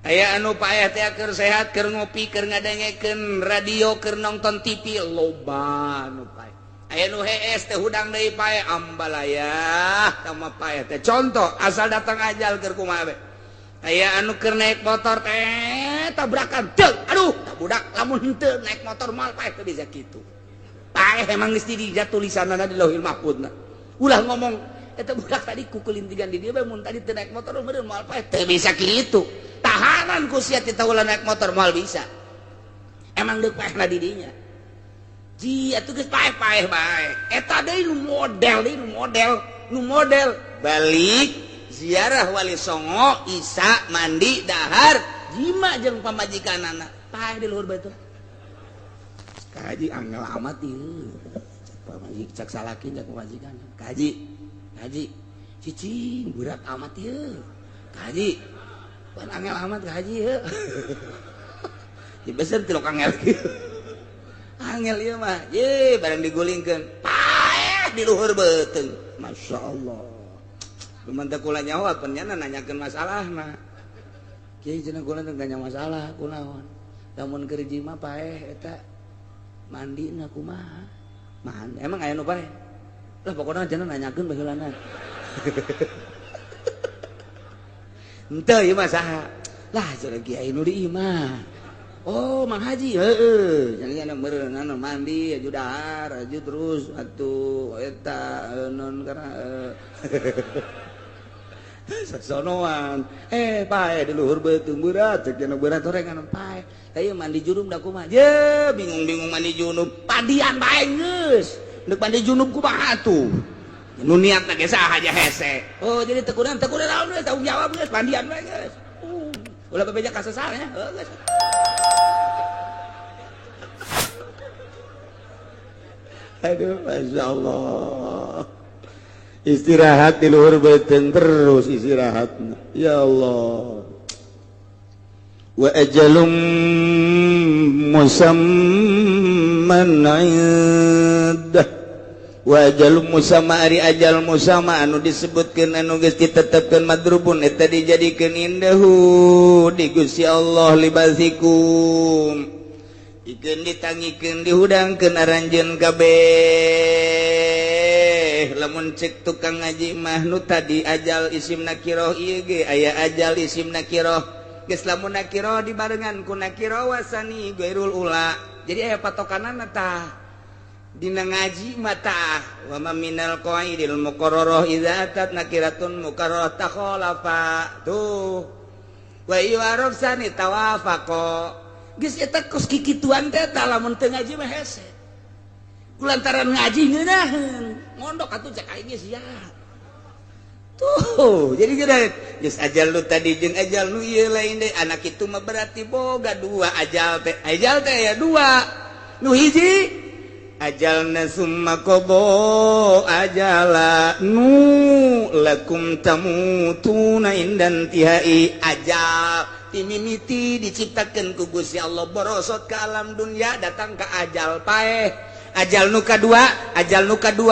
Aya anu paeh teh keur sehat, keur ngopi, keur ngadengekeun radio, keur nonton TV, loba anu paeh. Aya nu hees teh hudang deui paeh, ambalayah sama paeh teh. Contoh, asal datang ajal keur kumaha we. Aya anu keur naik motor teh tabrakan, deug, aduh, budak lamun henteu naik motor moal paeh teh bisa kitu. Paeh emang geus dijat tulisanana di Lauhil Mahfuzna. Ulah ngomong eta budak tadi kukulintigan di dieu bae mun tadi teu naik motor meureun moal paeh teu bisa kitu. Tahanan ku sia tita ulah naik motor moal bisa. Emang deuk paehna di dinya. Ji atuh geus paeh-paeh bae. Eta deui nu model balik ziarah Wali Songo, Isa, mandi, dahar, jima jeung pamajikanana. Paeh di luhur bae tuh. Kaji angel amat ieu. Pamajik cak salaki cak pamajikan. Kaji. Cicing berat amat ieu. Kaji. Pan angel amat kaji ieu. Di beser tilok angel kieu. Angel ieu mah. Ye bareng digulingkeun. Paeh di luhur beuteung. Masyaallah. Lumantak kula nyawa pennyana nanyakeun masalahna. Kieu cenah kula teu nanya masalah kunaon. Lamun keur jima paeh eta mandina kumaha? Man, emang aya nu paeh? Lah pokona cenah nanyakeun baheulana. Henteu ieu mah saha? Lah cenah kiai nu di imah. Oh, Mang Haji, heeh. Jangan meureun anu mandi, aju dahar, aju terus atuh eta non karena sasonoan. Paeh di luhur beuteung berat, cek cenah berat horengan paeh. Ieu mandi junub da kumaha? Ye, bingung-bingung mandi junub. Padian bae geus. Neuk mandi junub kumaha atuh? Nu niatna ge saha aja hese. Oh, jadi tekunan naon geus tanggung jawab geus pandian bae geus. Ulah bebeja ka sesarnya, geus. Aduh, Masya Allah. Istirahat di luhur beuteung terus istirahatna. Ya Allah. Wa ajalum musamman 'indah. Wa ajalum musamma ari ajal musamma anu disebutkeun anu geus ditetepkeun madrubun eta dijadikeun indahu di Gusti Allah libasikum. Ikeun ditangikeun dihudangkeun aranjeun kabeh. Lamun cek tukang ngaji mah nu tadi ajal isim nakirah ieu ge aya ajal isim nakirah. Geus lamun nakirah dibarengan ku nakirah wasani ghairul ula. Jadi aya patokanana tah. Dina ngaji mah tah wa ma minal qaidil muqarrarah idza atat nakiratun muqarrarah takhalafa. Tuh. Wa yu'araf sani tawafaqa. Geus eta kos kikituan teh tah lamun teu ngaji mah hese. Kulantaran ngaji ngeunaheun, mondok atuh cek aing geus sia. Tuh, jadi geus geus ajal nu tadi jeung ajal nu ieu lain deui. Anak kitu mah berarti boga dua ajal teh. Ajal teh aya dua. Nu hiji ajalna summa qada ajala nu lakum tamutuna indan tihai ajal. Timimiti diciptakeun ku Gusti Allah borosot ke alam dunia datang ke ajal paeh. Ajal nu kadua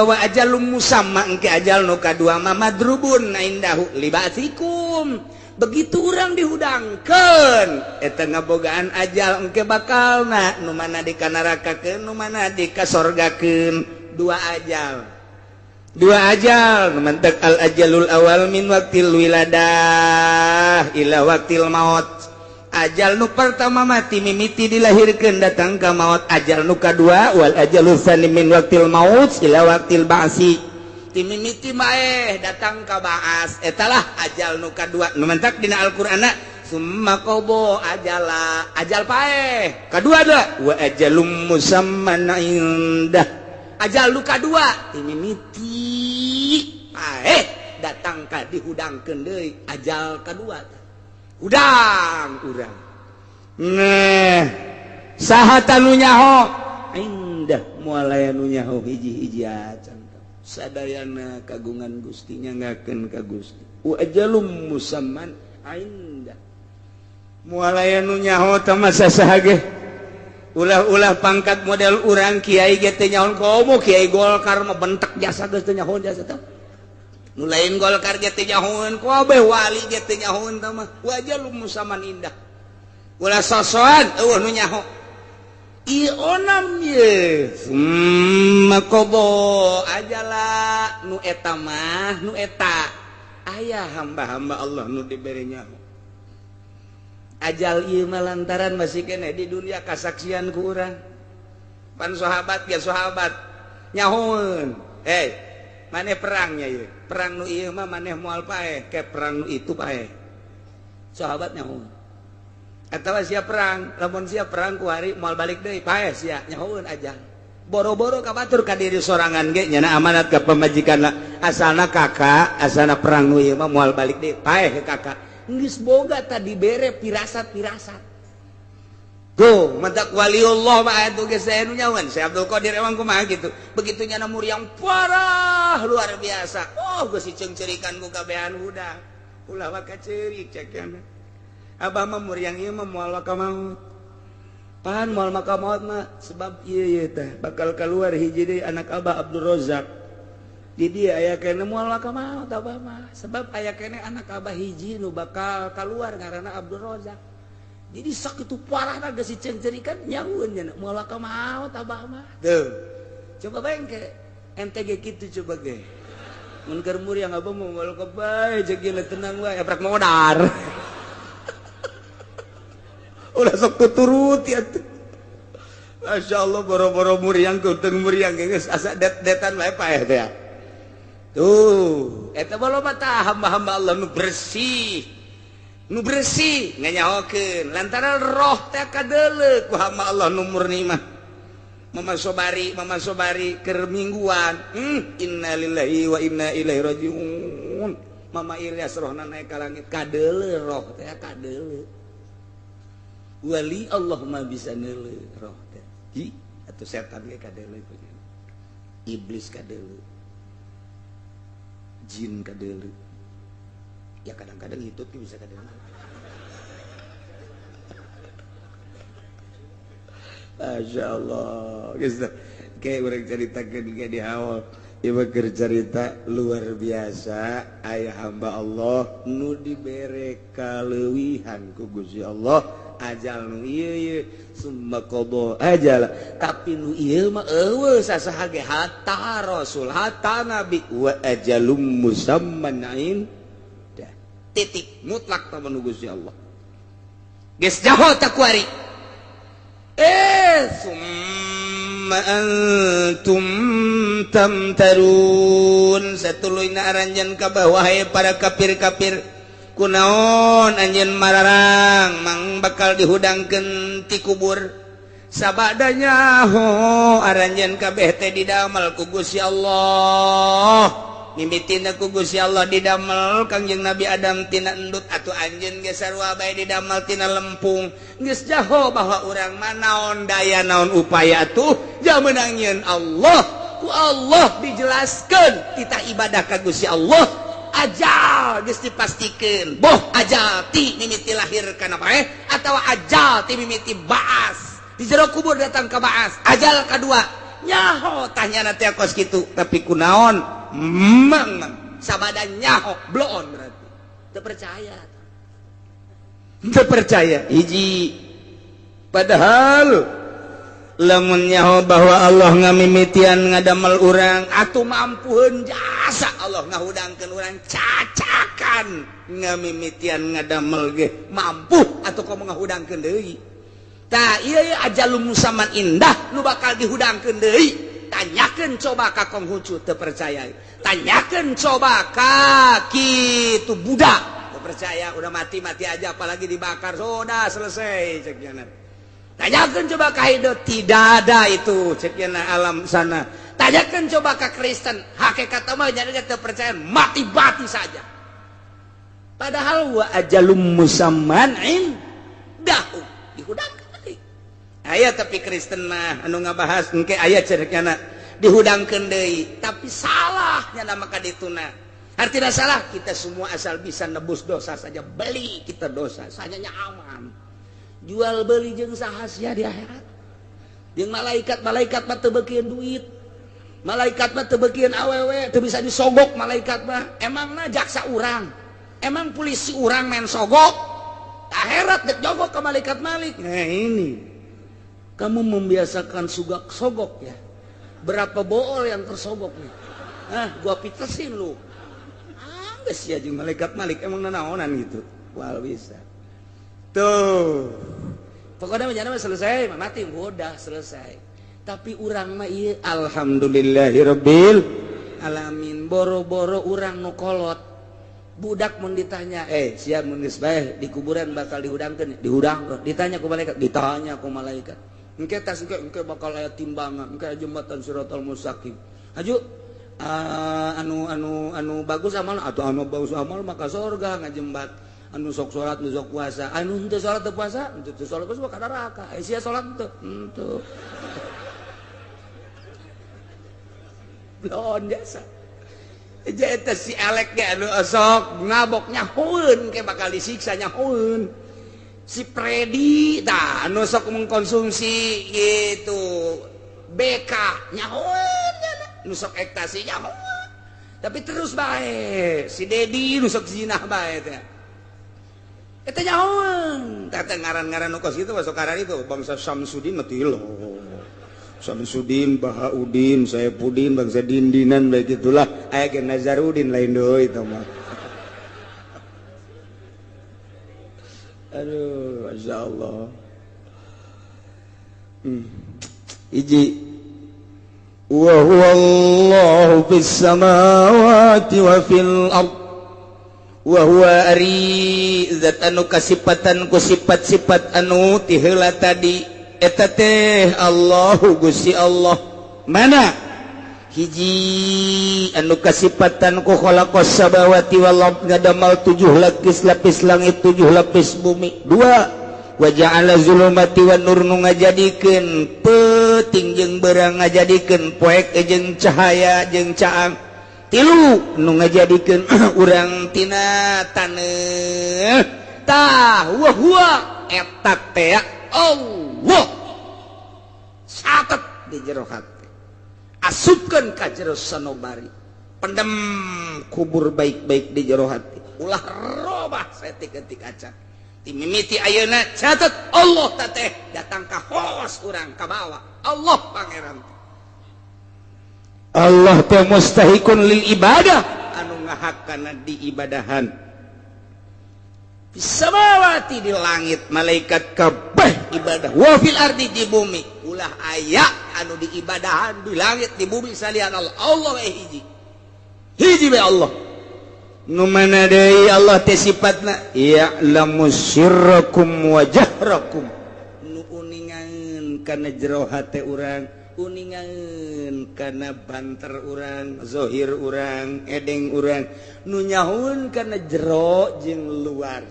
wa ajalum musamma engke ajal nu kadua ma madrubun indahu libasikum begitu orang dihudangkan eta ngabogaan ajal engke bakalna nu mana dikanarakakeun nu mana dikasorgakeun dua ajal nu mantek al ajalul awal min waqtil wiladah ila waqtil maut ajal nu pertama mati mimiti dilahirkeun datang ka maut ajal nu kadua wal ajalul tsani min waqtil maut ila waqtil ba'si mimiti maeh datang ka baas etalah ajal nu kadua nu mentak dina Al-Qur'ana summa qada ajala ajal paeh kadua da wa ajalum musamman indah ajal nu kadua mimiti paeh datang ka dihudangkeun deui ajal kadua udang urang nah saha tanu nyaho indah moal aya nu nyaho hiji-hiji acan sadayana kagungan Gusti nyangakeun ka Gusti wa ajalum musamman indah moal aya nu nyaho tah masa saha ge ulah-ulah pangkat model urang kiai ge teh nyaho komo kiai Golkar mah bentek jasa geus teh nyaho jasa tah nu lain Golkar ge teh nyahoeun ku abeh wali ge teh nyahoeun tah mah wa ajalum musamman indah ulah sosokan eueuh nu nyaho ieu onam ye makobo ajala nu eta mah nu eta aya hamba-hamba Allah nu dibere nyaho ajal ieu mah lantaran masih kene di dunia kasaksian ku urang pan sahabat ge sahabat nyahoeun maneh perangnya ieu perang nu ieu mah maneh moal paeh ke perang nu itu paeh sahabat nyahoeun atawa sia perang lamun sia perang ku hari moal balik deui paeh sia nyahoeun ajal boro-boro kabatur ka diri sorangan ge nyana amanat ka pamajikanna asalna kakak asalna perang nu ieu mah moal balik deui paeh ke kakak geus boga tadi bere pirasat-pirasat go mantak waliullah mah atuh geus aya nu nyahoeun Syekh Abdul Qadir emang kumaha gitu begitu nyana muriang parah luar biasa geus diceung-ceurikan ku kabehan budak ulah waka ceurik cekeun abah mah muriang ieu mah moal ka maut pan moal ka maut mah sebab ieu teh bakal keluar hiji deui anak abah Abdul Razak di dia aya kene moal ka maut abah mah sebab aya kene anak abah hiji nu bakal keluar ngaranna Abdul Razak jadi sok itu parahna geus diceung-ceurikan nyahoeun nya moal ka maut abah mah tuh coba bengke ente ge kitu coba ge mun keur muriang abah mah moal ka bae jeung gila tenang wae abrak modar ulah sok tuturuti atuh Masya Allah boro-boro muriang kuteng muriang geus asa det-detan wae paeh teh tuh eta baloba tah hamba-hamba Allah nu bersih nganyahokeun lantaran roh teh kadeuleu ku hamba Allah nu murni mah Mama Sobari keur mingguan innalillahi wa inna ilaihi rajiun Mama Ilyas rohna naik ka langit kadeuleu roh teh kadeuleu wali Allah mah bisa neuleuh roh teh hi atuh setan ge kadeuleuh iblis kadeuleuh jin kadeuleuh ya kadang-kadang hitut ge bisa kadeuleuh Masya Allah geus kayak urang caritakeun ge di awal ieu keur carita luar biasa aya hamba Allah nu dibere kaleuwihan ku Gusti Allah ajal nu ieu summa qada ajal tapi nu ieu mah eueuh sasaha ge hatta rasul hatta nabi wa ajalum musamman indah titik mutlak ta nu Gusti Allah geus jaho ta kuari summa antum tamtarun satuluina aranjeun ka bawah para kafir-kafir kunaon anjeun mararang mang bakal dihudangkeun ti kubur sabadanya aranjeun kabeh teh didamel ku Gusti Allah mimitina ku Gusti Allah didamel Kangjeng Nabi Adam tina endut atuh anjeun ge sarua bae didamel tina lempung geus jaho bahwa urang mah naon daya naon upaya atuh jameunang Allah ku Allah dijelaskeun kita ibadah ka Gusti Allah ajal geus dipastikeun boh ajal ti mimiti lahir kana paeh atawa ajal ti mimiti baas di jero kubur datang ka baas ajal kadua nyaho tanyana teh kos kitu tapi kunaon mang sabada nyaho bloon berarti teu percaya teu percaya hiji padahal lamun nyaho bahwa Allah ngamimitian ngadamel urang atuh mampuheun jasa Allah ngahudangkeun urang cacakan ngamimitian ngadamel ge mampu atuh komo ngahudangkeun deui tah ieu ajalum musamman indah nu bakal dihudangkeun deui tanyakeun coba ka Konghucu teu percaya tanyakeun coba ka kitu budak percaya udah mati aja apalagi dibakar sudah selesai ceknya tanyakan coba ke hidup tidak ada itu ceknya alam sana tanyakan coba ke Kristen hakikat mah jadi terpercaya mati saja padahal wa ajalum musamman indahu dihudangkeun deui aya tapi Kristen mah anu ngabahas engke aya cerekna dihudangkeun deui tapi salahnya nama ka dituna. Artinya salah kita semua asal bisa nebus dosa saja beli kita dosa sanyanya aman jual beli jeung sahasia di akhirat jeung malaikat mah teu beukeun duit malaikat mah teu beukeun awewe teu bisa disogok malaikat mah emangna jaksa urang emang polisi urang main sogok akhirat dek jogok ke malaikat malik nah ini kamu membiasakan sogok ya berapa bool yang tersogok nih gua pitesin lu ya jeung malaikat malik emang nanaonan gitu wal bisa tuh pokoknya menjana selesai mati udah selesai tapi urang mah ieu alhamdulillahirabbil alamin boro-boro urang nu kolot budak mun ditanya sia mun geus bae di kuburan bakal dihudangkeun ditanya ku malaikat engke tas engke bakal aya timbangan engke jembatan siratal mustaqim aju anu bagus amal atau anu bagus amal maka surga ngajembat anu sok salat nu sok puasa anu henteu salat teu puasa henteu salat puasa ka neraka sia salat henteu blon jasa eta si elek ge anu sok ngabok nyahoeun ke bakal disiksa nyahoeun si Predi tah anu sok mengkonsumsi gitu BK nyahoeun nusok ekstasinya tapi terus bae si Dedi nusok zinah bae teh eta nyahoeun tata ngaran-ngaran nu kos kitu masuk karan itu bangsa Samsudin mah tilo Samsudin Bahaudin Saipudin bangsa Dindinan bae gitulah aya ge Nazarudin lain deui eta mah aduh masyaallah hiji wa huwallahu fis samawati wa fil ard wa huwa ari zat anu kasipatan ku sifat-sifat anu ti heula tadi eta teh Allahu Gusti Allah mana hiji anu kasipatan ku khalaqas samawati wal ard ngadamal 7 lapis langit 7 lapis bumi 2 wa ja'ala zulumati wan nur nu ngajadikeun peuting jeung beurang ngajadikeun poek jeung cahaya jeung caang 3 nu ngajadikeun urang tina taneuh tah wa huwa eta teh Allah satet di jero hati asupkeun ka jero sanobari pendem kubur baik-baik di jero hati ulah robah saeutik-eutik acan mimiti ayeuna catat Allah teh datang ka hos urang ka bawah Allah pangeran Allah teh mustahikun lil ibadah anu ngahakana diibadahan samawati di langit malaikat kabeh ibadah wa fil ardi di bumi ulah aya anu diibadahan di langit di bumi salian Allah hiji be Allah nu mana deui Allah teh sifatna ya'lamu sirrakum wa jahrakum nu uningan kana jero hate urang uningan kana banter urang zahir urang edeng urang nu nyahoeun kana jero jeung luar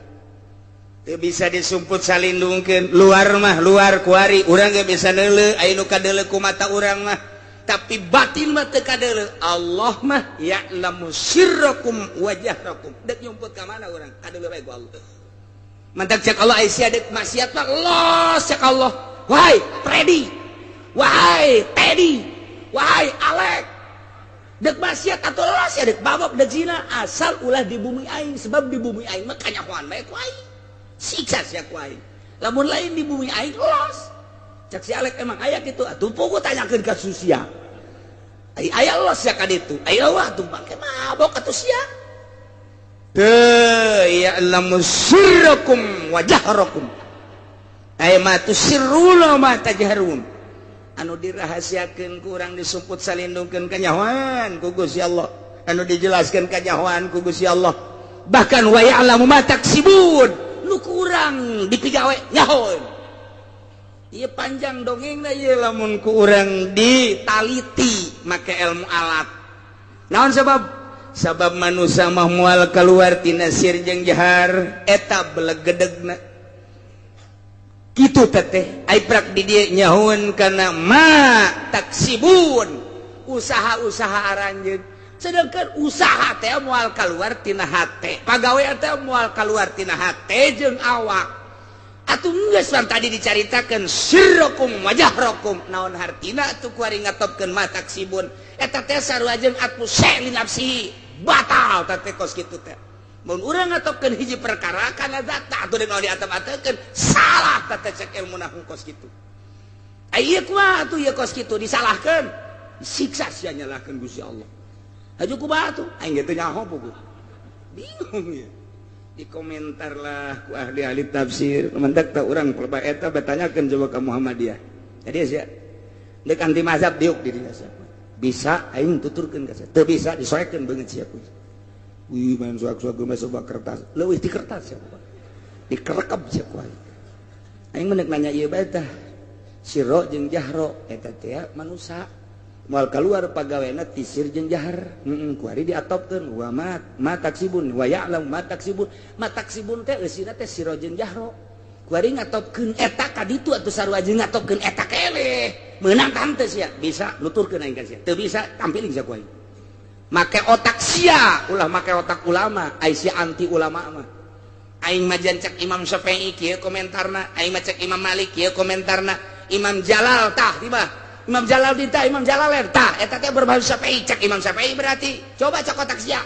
teu bisa disumput salindungkeun luar mah luar kuari urang ge bisa neuleuh aya nu kadeuleuh ku mata urang mah tapi batin mah teu kadeuleuh Allah mah ya'lamu sirrakum wa jahrakum dek nyumput ka mana urang kadeuleuh bae ku Allah mantak cek Allah ai sia dek maksiat mah los cek Allah wahai Freddy wahai Teddy wahai Alek dek maksiat atuh los ya dek babok dek zina asal ulah di bumi aing sebab di bumi aing mah kanyahoan bae ku aing siksa sia ku aing lamun lain di bumi aing los cak si Alek emang aya kitu atuh pogo tanyakeun ka susia aya los ya ka ditu aya wah tuh make mabok atuh sia teu ya lamun sirrukum wa jahrakum aya ma tusirruna ma tajharun anu dirahasiakeun ku urang disumput salindungkeun ka nyahoan ku Gusti Allah anu dijelaskeun ka nyahoan ku Gusti Allah bahkan wa ya'lamu ma taksibun nu kurang dipigawe nyahoan ieu panjang dongengna ieu lamun ku urang ditaliti make ilmu alat naon sabab manusia mah moal kaluar tina sir jeung jahar eta belegedegna kitu teteh aiprak di dieu nyahoan kana ma taksibun usaha-usaha aranjeun sedangkan usaha teh moal kaluar tina hate pagawean teh moal kaluar tina hate jeung awak atuh geus tadi dicaritakeun sirrukum wajahrakum naon hartina atuh kuari ngatopkeun ma taksibun eta teh sarua jeung atu li nafsi batal teteh kos kitu teh mun urang ngatopkeun hiji perkara kana data atuh dinaon diatep-atepkeun salah teh cek ilmuna kos kitu aya kumaha atuh ieu kos kitu disalahkeun siksa sia nyalahkeun Gusti Allah aju kumaha atuh aing teh nyaho puguh bingung ya di komentar lah ku ahli-ahli tafsir mentek teh urang pelebah eta bertanyakeun coba ka Muhammadiyah jadi sia deuk anti mazhab diuk di dieu bisa aing tuturkeun ka sia teu bisa disoekeun beungeut sia ku wih main suak-suak gue masuk kertas leuwih di kertas siapa dikerekep siapa aing menek nanya ieu bae tah sirro jeung jahro eta teh manusia moal kaluar pagaweana ti sir jeung jahar kuari diatopkeun wa ma taksibun wa ya'lam ma taksibun teh eusina teh sirro jeung jahro kuari ngatopkeun eta ka ditu atuh sarua jeung ngatopkeun eta keleh meunang tante sia bisa nuturkeun aing ka sia teu bisa tampilin sia ku aing make otak sia ulah make otak ulama ai sia anti ulama mah aing mah cek Imam Syafi'i kieu komentarna aing mah cek Imam Malik kieu komentarna Imam Jalal tah tiba Imam Jalaluddin tah Imam Jalalain tah eta teh berbahasa Syafi'i cek Imam Syafi'i berarti coba cek otak sia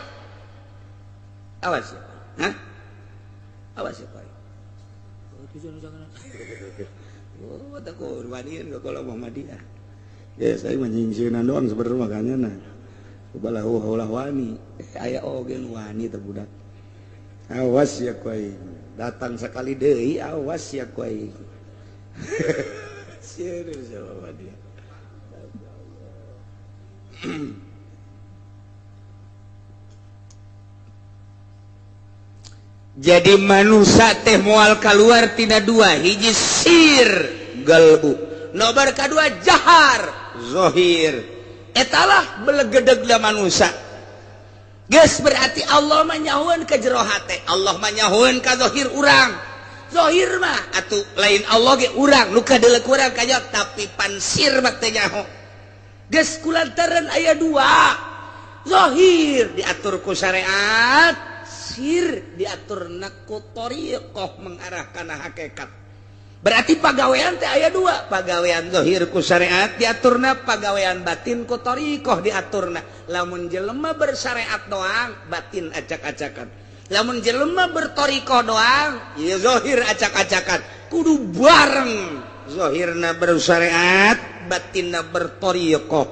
awas ya hah awas ya Pak oh tak urwanian kok kalau Muhammadiyah ya saya menyingsieunan doang sebenarnya makanya nah balahu haulah wani aya oge nu wani teh budak awas ya kuai datang sekali deui awas ya kuai serius sama dia jadi manusia teh moal kaluar tina dua hiji sir galbu nomor kedua jahar zahir etalah belegedegna manusia geus berarti Allah mah nyahoeun ka jero hate Allah mah nyahoeun ka zahir urang zahir mah atuh lain Allah ge urang nu kadeulek urang kaya tapi pansir mah teh nyaho geus kulantaran aya dua zahir diatur ku syariat sir diaturna ku thariqah mengarah kana hakikat berarti pagawean teh aya dua pagawean zahir ku syariat diaturna pagawean batin ku thariqah diaturna lamun jelema bersyariat doang batin acak-acakan lamun jelema berthariqah doang ieu zahir acak-acakan kudu bareng zahirna bersyariat batinna berthariqah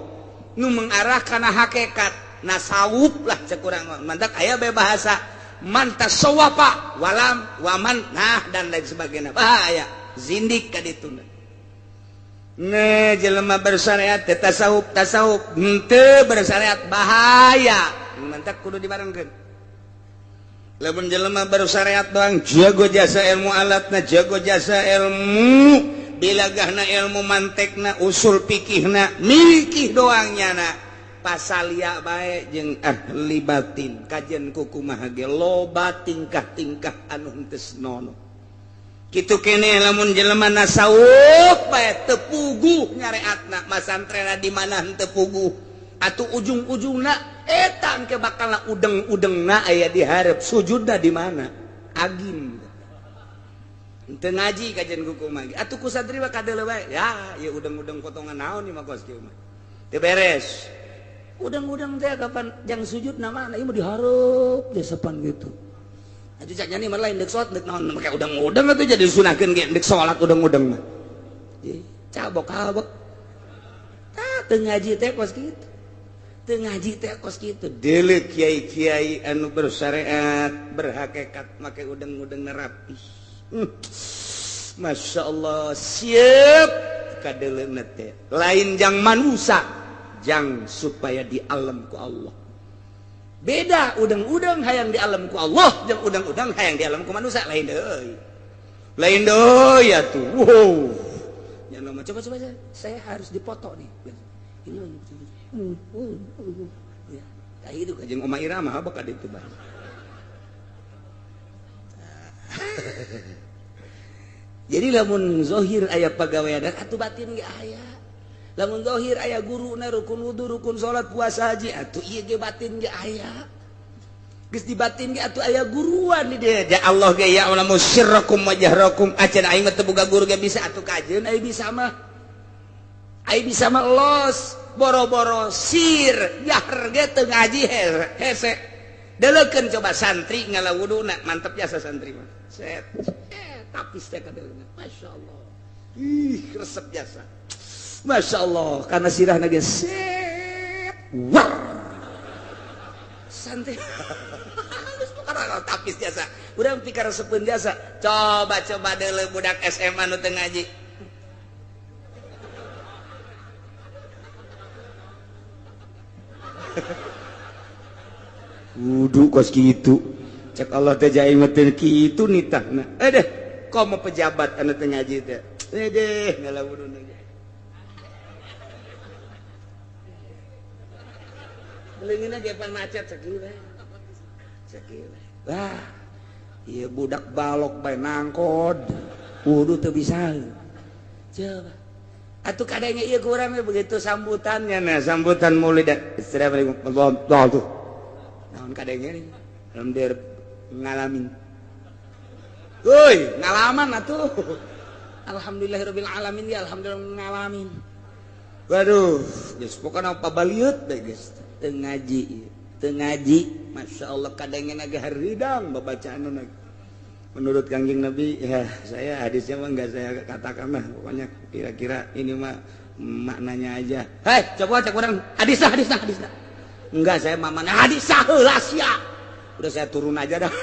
nu mengarah kana hakikat nasawuf lah cek urang mantak aya bae bahasa man tasawwafa walam waman nah dan lain sebagainya bahaya zindik ka dituna nah jelema bersyariat teh tasawuf henteu bersyariat bahaya mantak kudu dibarengkeun lamun jelema bersyariat doang jago jasa ilmu alatna jago jasa ilmu bilagahna ilmu mantekna usul fikihna mikih doang nyana pasalia bae jeung ahli batin kajian kukumaha ge loba tingkah-tingkah anu henteu nono kitu kene lamun jelema nasawuf bae teu puguh nyareatna masantrena di mana henteu puguh atuh ujung-ujungna eta engke bakalna udeng-udengna aya di hareup sujudna di mana agim teu ngaji kajian kukumaha atuh ku santri mah kadeuleu bae ya ieu udeng-udeng potongan naon ieu mah kos kieu mah teu beres udang-udang teh kapan jang sujud na mana ieu mah dihareup desapan gitu Atuh caknya nih lain dek sholat dek naon make udang-udang atuh jadi sunahkeun ge dek sholat udang-udang mah. Cabok-cabok. Teu ngaji teh kos kitu. Teu ngaji teh kos kitu. Deuleu kiai-kiai anu bersyariat, berhakikat make udang-udang rapi. Masya Allah siap kadeleuna teh. Lain jang manusia, jang supaya di alam ku Allah. Beda udang-udang hayang di alam ku Allah, jang udang-udang hayang di alam ku manusia lain deui. Lain deui atuh. Wow. Ya nama coba saya harus dipoto nih. Ini ya, kayak itu kajeng Oma Irama bakal itu bah. Jadi lamun zohir aya pagawean atuh batin ge aya. Lamun zohir aya guruna rukun wudu, rukun salat, puasa, haji atuh ieu ge batin ge aya. Geus di batin ge atuh aya guruan di dieu. Ya Allah ge ya ulamu sirrakum wa jahrakum acan aing teu boga guru ge bisa atuh kajeun aya bisa mah. Aya bisa mah los boro-boro sir jahar ge teu ngaji hese. Deleukeun coba santri ngalawuduna mantep jasa santri mah. Set. Tapis teh kadeuleuna. Masya Allah. Ih, resep jasa. Masya Allah, karena sirahna ge set. Wah. Santai. Geus pokona tapis jasa. Urang pikir resepkeun jasa. Coba deuleu budak SMA nu teu ngaji. Wudu kos kitu. Cek Allah teh jaing mah teu kitu nitahna. Deh, komo pejabat anu teu ngaji teh. Deh, ngalawuduna ge. Leungeunna ge pan macet sakieu we. Sakieu we. Wah. Ieu budak balok bae nangkod. Wudu teu bisa. Coba. Atuh kadangnya ieu ku urang begitu sambutannya nah, sambutan maulid. Assalamualaikum tuh. Naon kadangnya nih. Dalam dia ngalamin. Woi, ngalaman atuh. Alhamdulillahirabbil alamin ya, alhamdulillah ngalamin. Waduh, geus pokona pabaliut deh geus. Teu ngaji, Masya Allah kadangnya ge haridang babacaanna. Menurut Kangjeng Nabi, ya saya hadisnya mah enggak saya katakan lah, pokoknya kira-kira ini mah maknanya aja. Hei, coba cek orang hadisna. Enggak, saya mamana hadisna heula sia. Udah saya turun aja dah.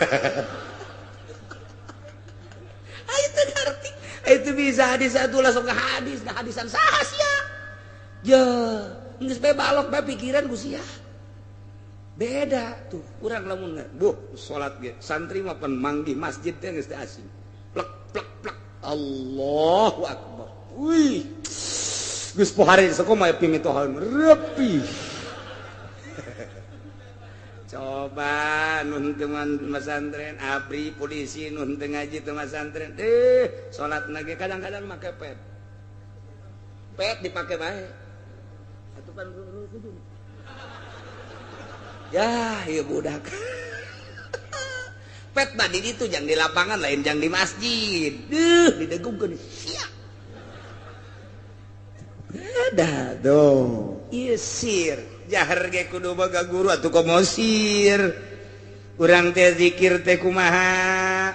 Itu ngerti. Itu bisa hadis atuh langsung ke hadis, nah hadisan saha sia. Ya, geus bae balok bae pikiran ku sia. Beda tuh, urang lamun salat ge santri mah pan manggih masjid teh geus teu asing. Plek Allahu akbar. Wih. Geus pohari sakumaha pimitohan repi. Coba nun teu masantren, abri polisi nun teu ngaji teu masantren. Salatna ge kadang-kadang make pet. Pet dipake bae. Atuh pan kudu. Ya, iya budak. Pet tadi itu jangan di lapangan lain jangan di masjid. Didegungkeun sia. Ada do. Ieu sir. Jahar ge kudu boga guru atuh komo sir. Urang teh zikir teh kumaha?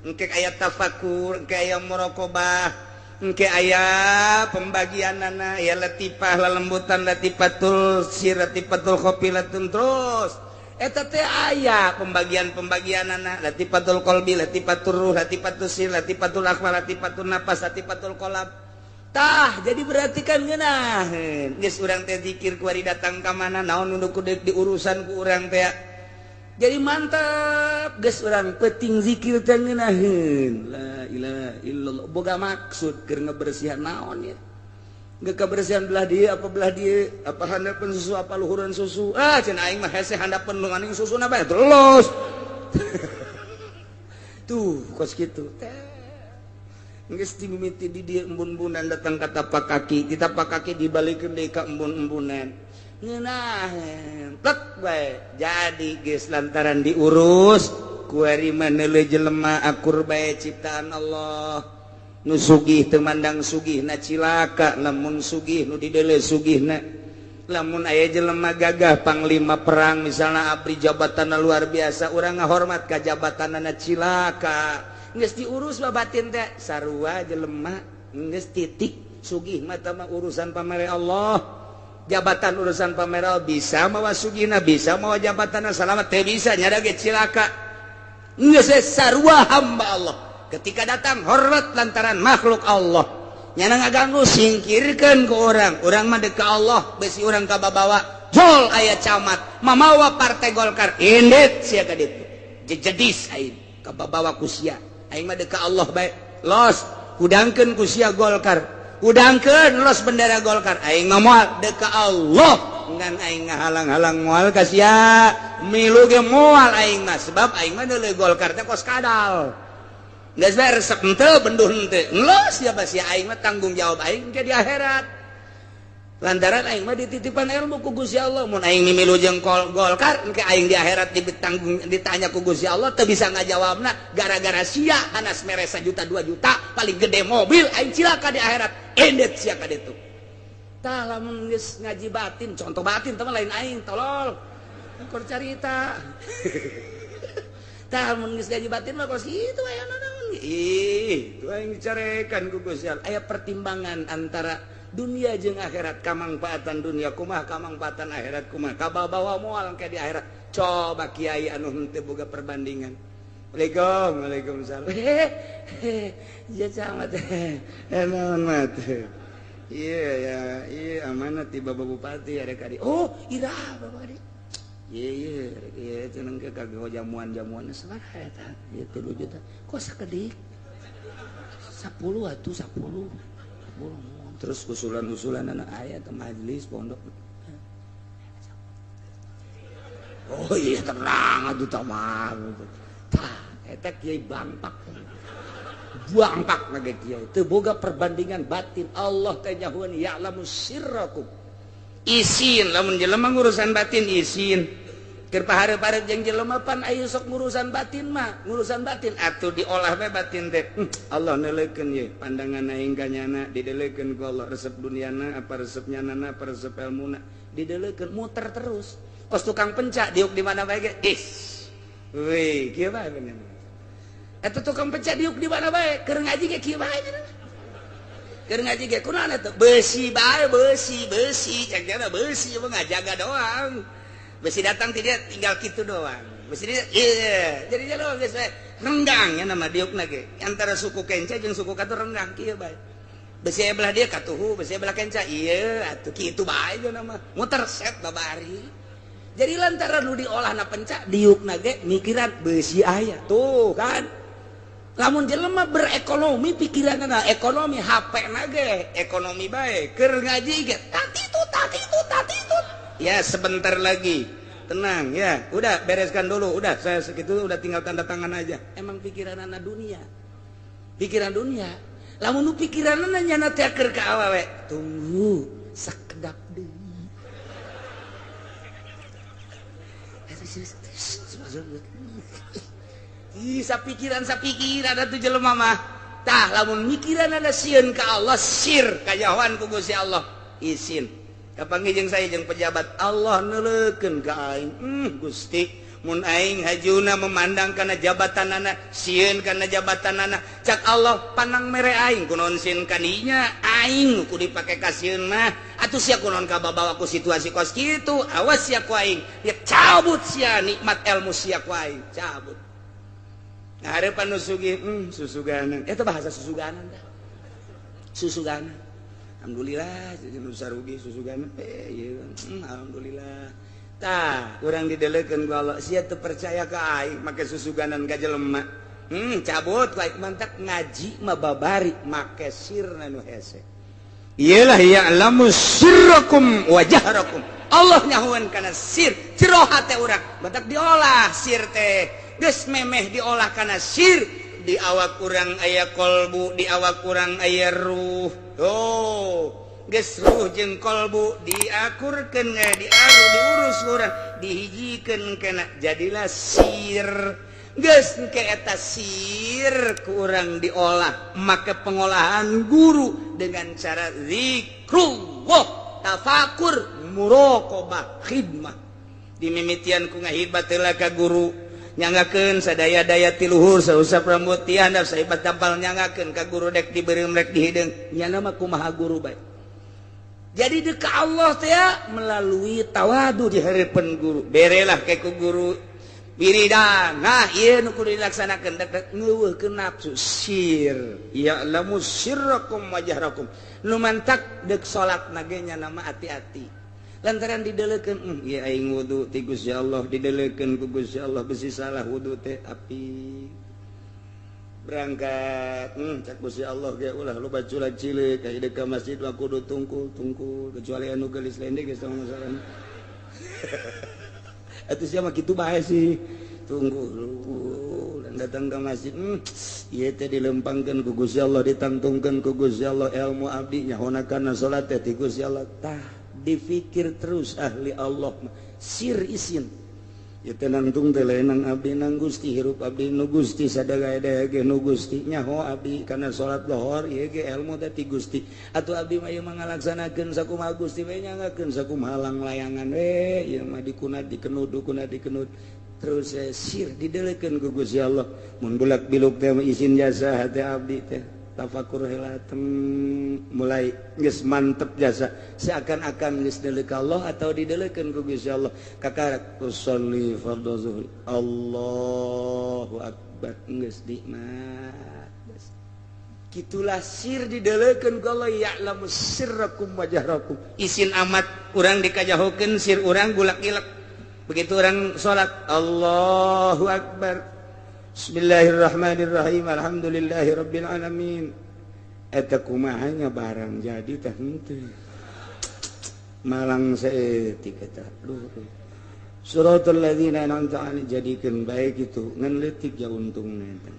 Engke aya tafakur, engke aya muraqabah. Engke aya pembagianana ya latifah lalembutan latifatul sir latifatul khofilatun terus eta teh aya pembagianana latifatul qalbi latifatul ruh latifatul sir latifatul akhwal latifatul nafas latifatul qalb tah jadi berarti kan ngeunaheun geus urang teh zikir ku ari datang ka mana naon nu kudu diurusan ku urang teh jadi mantap geus urang penting zikir teh ngeunaheun la ilaha illallah boga maksud keur ngabersihan naon ya geus kabersihan belah dieu apa handapeun susu apa luhureun susu cenah aing mah hese handapeun nu ngandung susuna bae terus tuh kos kitu geus dimimiti di dieu embun-embunan datang ka tapak kaki di tapak kaki dibalikeun deui ka embun-embunan ngeunaheun plek bae jadi geus lantaran diurus kuari manele jelema akur bae ciptaan Allah nu sugih teu mandang sugihna cilaka lamun sugih nu didele sugihna lamun aya jelema gagah panglima perang misalnya abdi jabatan luar biasa urang ngahormat ka jabatanana cilaka geus diurus babatin teh sarua jelema geus titik sugih mah teh urusan pamere Allah jabatan urusan pamere Allah bisa mawa sugihna bisa mawa jabatanna salamet teh bisa nyada ge cilaka geus sarua hamba Allah ketika datang hormat lantaran makhluk Allah nyana ngaganggu singkirkan ke orang mah dek Allah besi orang kababawa jol aya camat mamawa partai Golkar indet sia ka ditu jejedis aing kababawa ku sia aing mah dek Allah bae los hudangkeun ku sia Golkar hudangkeun los bendera Golkar aing mah moal dek Allah ngan aing ngahalang-halang moal ka sia milu ge moal aing mah sebab aing mah deuleu Golkar teh kos kadal geus bae resep henteu benduh henteu ngelos ya basi aing mah tanggung jawab aing ke di akhirat lantaran aing mah dititipan ilmu ku Gusti Allah mun aing mimilu jeung Golkar engke aing di akhirat ditanya ku Gusti Allah teu bisa ngajawabna gara-gara sia hanas mere 1 juta 2 juta paling gede mobil aing cilaka di akhirat endet sia ka ditu tah lamun geus ngaji batin contoh batin teh lain aing tolol kur carita tah mun geus ngaji batin mah kos kitu aya naon itu yang dicarekan ku Gusti Allah aya pertimbangan antara dunia jeung akhirat kamangpaatan dunia kumaha kamangpaatan akhirat kumaha kabawa moal ke di akhirat coba kiai anu henteu boga perbandingan Waalaikumsalam ya camat naon mah iya amanat ti Bapak Bupati ada kadi oh ira Bapak kadi iya ceneng ke kagak jamuan-jamuan sabaraha eta ieu 3 juta kok sakedik 10 atuh 10 terus usulan-usulan anak aya teh majelis pondok oh iya tenang atuh tamah tah eta kiai bangpak lagi kiai teu boga perbandingan batin Allah teh nyahuan ya'lamu sirrakum isin lamun jelema ngurusan batin isin keur pahareup-hareup jeung jelema pan aya sok ngurusan batin mah ngurusan batin atuh diolah we batin teh Allah neuleukeun ye pandangan aing ka nyana dideleukeun ku Allah resep duniana apa resep nyanana apa resep ilmuna dideleukeun muter terus kos tukang pencak diuk di mana bae ge weh kieu bae bener eta tukang pencak diuk di mana bae keur ngaji ge kieu bae keur ngaji ge kunaon eta besi bae besi cagana besi mah ngajaga doang besi datang tidak tinggal gitu doang besi dia iya jadi doang geus bae renggang ya nama diukna ge antara suku kenca jeung suku katu renggang kieu bae besi belah dia katuhu besi belah kenca iya atuh kitu bae jeung nama muter set babari jadi lantaran nu diolahna penca diukna ge mikiran besi aya tuh kan lamun jelema berekonomi pikiranna ekonomi HP na ge ekonomi bae keur ngaji ge tatitut ya sebentar lagi tenang ya udah bereskan dulu udah saya segitu udah tinggal tanda tangan aja emang pikiran anak dunia lamun nu pikiranna nyana teh keur ka awewe tunggu sakedap deui sapikiran atuh jelema mah tah lamun mikiran ada sieun ka Allah sir kajawan ku Gusti Allah isin kapanggih jeung saya jeung pejabat Allah neuleukeun ka aing Gusti mun aing hajuna memandang kana jabatanana sieun kana jabatanana cak Allah pandang mere aing kunaon sieun kaninya aing ku dipake ka sieun mah atuh sia kunaon ka babawa ku situasi kos kitu awas sia ku aing ya cabut sia nikmat ilmu sia ku aing cabut ngahareupan nu sugih susuganan eta bahasa susuganan dah susuganan alhamdulillah nu sarugi susuganan ieu alhamdulillah tah urang dideleukeun ku Allah sia teu percaya ka aing make susuganan ka jelema cabut ku aing mantak ngaji mah babari make sirna nu hese iyalah ya'lamu sirrakum wa jahrakum Allah nyahuan kana sir jero hate urang mantak diolah sir teh geus memeh diolah kana sir di awak urang aya kolbu di awak urang aya ruh geus ruh jeung kolbu diakurkeun diurus urang dihijikeun kana jadilah sir geus engke eta sir ku urang diolah make pengolahan guru dengan cara zikrullah tafakur muraqabah khidmah dimimitian ku ngahibat heula ka guru nyangakeun sadaya-daya ti luhur sausap rambut ti handap sahibat tampal nyangakeun ka guru dek dibeureum rek dihideung nya mah kumaha guru bae. Jadi deka Allah teh melalui tawadu di hareupeun guru. Berelah ke ku guru wiridan. Nah, ieu nu kudu dilaksanakeun dek ngeuweuhkeun nafsu sir. Ya'lamu sirrakum wa jahrakum. Nu mantak dek salatna ge nya nama hati-hati. Lantaran didelekeun ieu aing wudu ti Gusti Allah didelekeun ku Gusti Allah besi salah wudu teh api. Berangkat cak Gusti Allah ge ulah loba culat cileuk ka hideuk ka masjid mah kudu tungkul kecuali anu geulis lende geus tong masalah atuh sia mah kitu bae sih tungkul dan datang ke masjid ieu teh dilempangkeun ku Gusti Allah ditantungkeun ku Gusti Allah ilmu abdi nyahona kana salat teh ti Gusti Allah tah dipikir terus ahli Allah sir isin ya tenangtung teh lain nang abdi nang Gusti hirup abdi nu Gusti sadaya-daya ge nu Gusti nyaho abdi kana salat lohor ieu ge ilmu teh ti Gusti atuh abdi mah ieu mah ngalaksanakeun sakumaha Gusti we nyangakeun sakumaha halang layangan we ieu mah dikunat dikenud terus sir didelekeun ku Gusti Allah mun bulak biluk teh izin jasa hati abdi teh tafakur heula mulai geus mantep jasa seakan-akan geus deleuk Allah atau didelekeun ku Gusti Allah kakarak usolli fardhu zuhri Allahu akbar geus nikmat kitulah sir didelekeun ku Allah ya'lamu sirrakum wa jahrakum isin amat urang dikajahokeun sir urang gulak-gilak begitu urang salat Allahu akbar Bismillahirrahmanirrahim alhamdulillahirabbil alamin eta kumahanya barang jadi teh henteu malang saeutik eta suratul ladzina an'amta 'alaihim jadikeun bae kitu ngan leutik ya untungna eta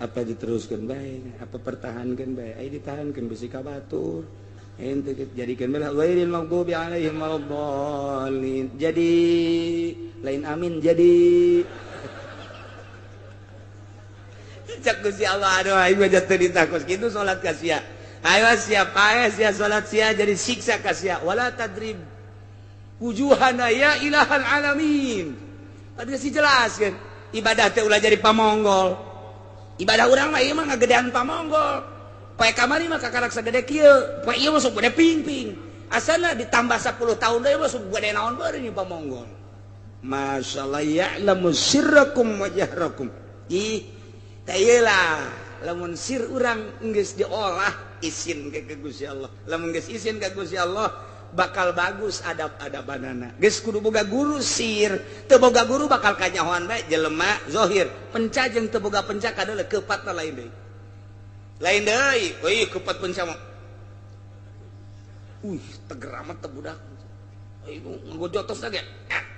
apa diteruskeun bae apa pertahankeun bae aya ditahankeun bisi ka batur ente jadikeun bae ghairil maghdubi 'alaihim waladdallin jadi lain amin jadi cak Gusti Allah aduh aing mah jatuh ditakos kitu salat ka sia ayo sia pae sia salat sia jadi siksa ka sia wala tadrib wujuhana ya ilahal alamin tadi si jelaskeun ibadah teh ulah jadi pamonggol ibadah urang mah ieu mah ngagedean pamonggol pae kamari mah kakarak sagede kieu pae ieu mah sok gede ping-ping asalna ditambah 10 tahun deui mah sok gede naon beureun ieu pamonggol masyaallah ya'lamu sirrakum wa jahrakum Tayelah, lamun sir urang geus diolah isin ke Gusti Allah. Lamun geus isin ke Gusti Allah bakal bagus adab-adabanana. Geus kudu boga guru sir, teu boga guru bakal kanyahoan bae jelema zahir. Penca jeung teu boga penca kadeuleuk keupatna lain deui. Lain deui, euy keupat penca mah. Teger amat teh budak. Euy ngagojotos ge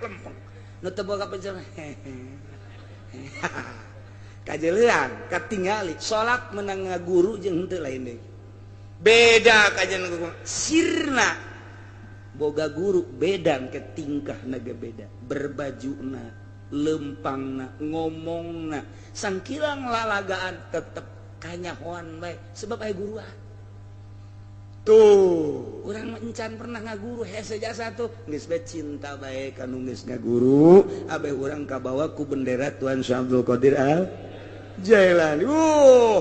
lempeng. Nu teu boga penca kajelean katingali salat menang ngaguru jeung henteu lain deui beda kajian sirna boga guru beda ke tingkahna ge beda berbajuna lempangna ngomongna sangkilang lalagaan tetep kanyahoan bae sebab aya guruan tuh urang encan pernah ngaguru hese jasa tuh geus bae cinta bae kanu geus ngaguru abeh urang kabawa ku bendera Tuan Syekh Abdul Qadir Al Jailani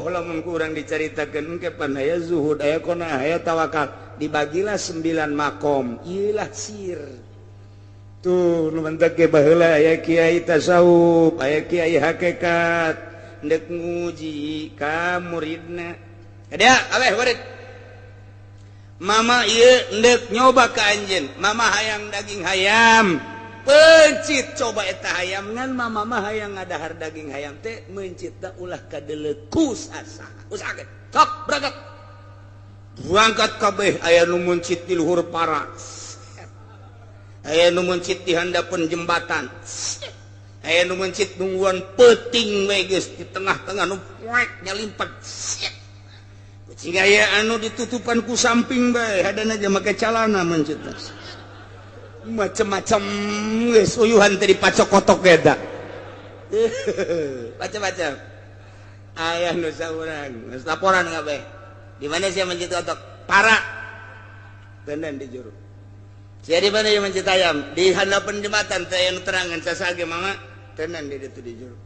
lamun kurang dicaritakeun ke pan aya zuhud aya qanaah aya tawakal dibagilah 9 makom ieulah sir tuh nu mentek ge baheula aya kiai tasawuf aya kiai hakikat ndek nguji ka muridna ada abeh murid mama ieu ndek nyoba ka anjeun mama hayang daging hayam pencit coba eta hayam ngan mama mah hayang ngadahar daging hayam teh mencitna ulah kadelekus asa usahakeun sok berangkat kabeh aya nu mencit di luhur paras aya nu mencit di handapeun jembatan aya nu mencit nungguan peuting we geus di tengah-tengah nu poek nyalimpet sehingga aya anu ditutupan ku samping bae hadana aja make calana mencitna macam-macam geus uyuhan teh dipacokotok eta macam-macam aya nu saurang geus laporan kabeh di mana sia mencit otok para tenan di juru sia di mana yang mencit ayam di hadapan jembatan teh anu terangan sasage mama tenan di ditu di juru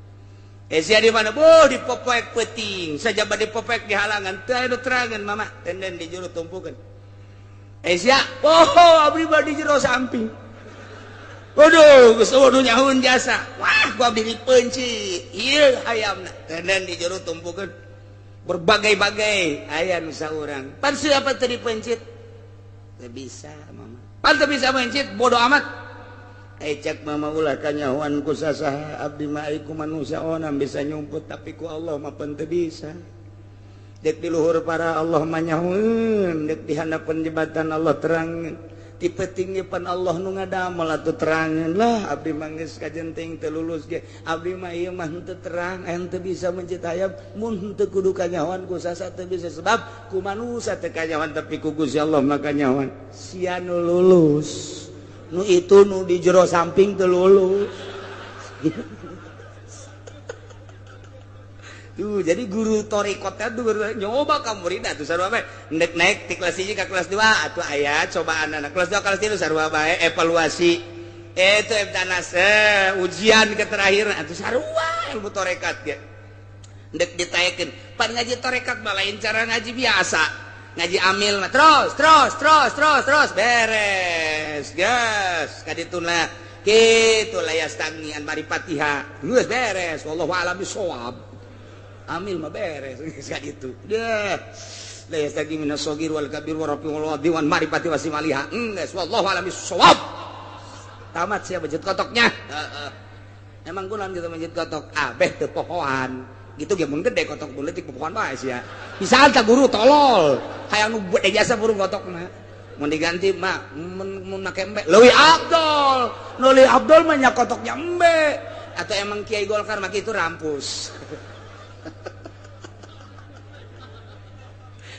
sia di mana di popek peting sajabat di popek di halangan teh anu terangan mama tenan di juru tumpukeun sia abdi mah di jero samping waduh geus nyahun jasa wah ku abdi dipenci ieu hayamna tenan di jero tumpukeun berbagai-bagai aya nu saurang pan siapa teh dipencit teu bisa mama pan teu bisa mencit bodoh amat cek mama ulah kanyahoan ku sasaha abdi mah ku manusia onam bisa nyumput tapi ku Allah mah pan teu bisa dek di luhur para Allah mah nyahoeun dek di hadapan jembatan Allah terang ti peuting pan Allah nu ngadamel atuh terangeun lah abdi mah geus kajenting teu lulus ge abdi mah ieu mah henteu terang henteu bisa mencit hayam mun henteu kudu kanyahoan ku sasa teu bisa sebab ku manusia teu kanyahoan tapi ku Gusti Allah mah kanyahoan sia nu lulus nu itu nu di jero samping teu lulus tuh jadi guru torikotnya tuh nyoba ka murid atuh sarua bae ndek naik ti kelas 1 ka kelas 2 atuh aya cobaan anak kelas 2 kelas 3 sarua bae evaluasi itu emtanas ujian ke terakhir atuh sarua ilmu torekat ge ndek ditaekeun pan ngaji torekat mah lain cara ngaji biasa ngaji amil mah terus beres gas kadituna kitu layas tangian mari Fatihah geus beres wallahu a'lam bishawab amil mah beres geus kitu dah layas tangi minas shagir wal kabir wa rafi wal wadi wan marifati wasimaliha geus wallahu a'lam bishawab tamat sia bejet kotoknya emang kunaon gitu bejet kotok abeh teu pohoan gitu ge mun gede kotok mun leutik pohoan bae sia bisa anta guru tolol hayang nu bade jasa burung kotokna mun diganti mah mun make embe leuwih afdol nu leuwih afdol mah nya kotoknya embe atau emang Kiai Golkar mah kitu rampus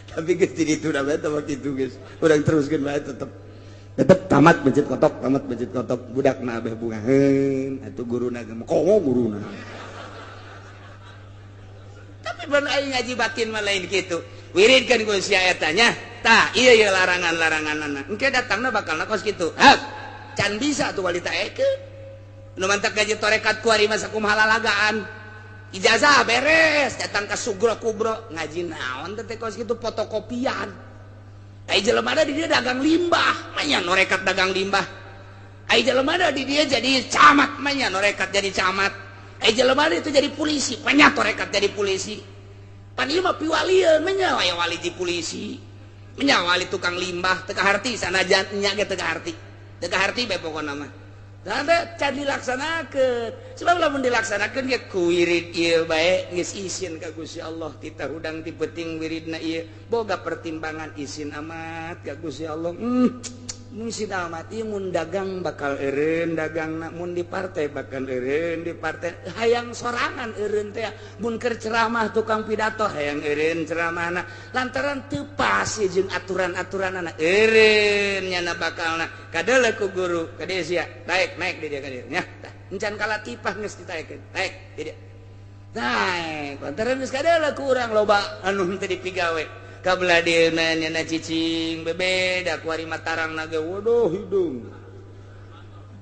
tapi geus di ditu da bae teh kitu geus urang teruskeun bae tetep tamat bencit kotok budakna abeh bungaheun atuh guruna ge komo guruna tapi ban aing ngaji batin mah lain kitu wiridkeun ku sia eta nya tah ieu larangan-laranganna engke datangna bakalna kos kitu can bisa tuh walita ekeun nu mantak ngaji torekat ku ari mah sakumaha lalagaan ijazah beres datang ka sugro kubro ngaji naon teh kos kitu fotokopian ai jelema da di dia dagang limbah manya norekat dagang limbah ai jelema da di dia jadi camat manya norekat jadi camat ai jelema da itu jadi polisi manya torekat jadi polisi pan ieu mah piwalieun manya wali di polisi manya wali tukang limbah teu kaharti sanajan nya ge teu kaharti bae pokona mah tanda can dilaksanakeun sebab lamun dilaksanakeun ge ku wirid ieu bae geus izin ka Gusti Allah kita hudang ti peuting wiridna ieu boga pertimbangan izin amat ka Gusti Allah izin amat ieu mun dagang bakal eureun dagangna mun di partai bakal eureun di partai hayang sorangan eureun teh mun keur ceramah tukang pidato hayang eureun ceramahna lantaran teu pas jeung aturan-aturanna eureun nyana bakalna kadeuleu ku guru ka dieu sia naik di dia ka dieu nya tah encan kalatipah geus ditaekeun naik di dia naik lantaran geus kadeuleu ku urang loba anu henteu dipigawe kabelah dia nyana cicing bebeda ku ari Matarang ge waduh hidung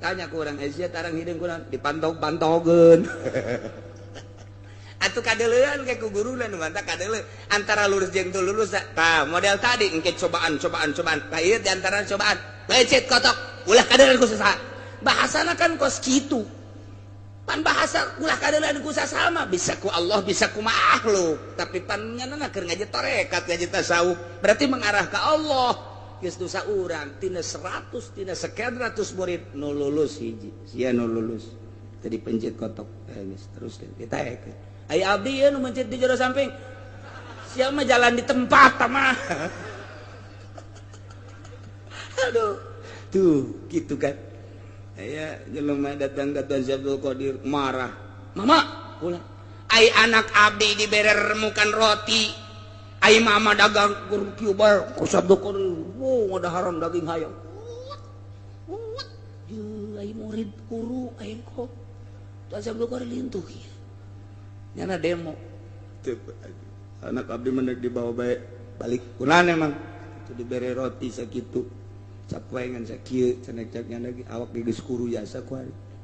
tanya ku urang sia tarang hidung kunaon dipantog-pantogeun atuh kadeuleuan ke ku guruna nu mantap kadeuleu antara lulus jeung teu lulus tah model tadi engke cobaan tah ieu di antara cobaan becet kotok ulah kadeuleuan ku sasaha bahasana kan kos kitu pan bahasa ulah kadeuleuan ku sasaha mah bisa ku Allah bisa ku makhluk tapi pan nyanana keur ngaji tarekat ngaji tasawuf berarti mengarah ka Allah geus dosa urang tina 100 tina sekian ratus murid nu lulus hiji sia nu lulus tadi pencet kotok geus teruskeun ditaekeun ai abdi ieu nu mencet di jero samping sia mah jalan di tempat mah aduh tuh gitu kan aya jelema datang ka Tuan Abdul Qadir marah mama ulah ai anak abdi dibere remukan roti ai mama dagang kieu bae ku Abdul Qadir ngadaharan daging hayam ai murid guru aing kok Tuan Abdul Qadir lintuh kieu nyana demo anak abdi meneg dibawa bae balik kunaon emang itu dibere roti sakitu capwaingan sakieu cenah caknya lagi awak geus kuru jasa ku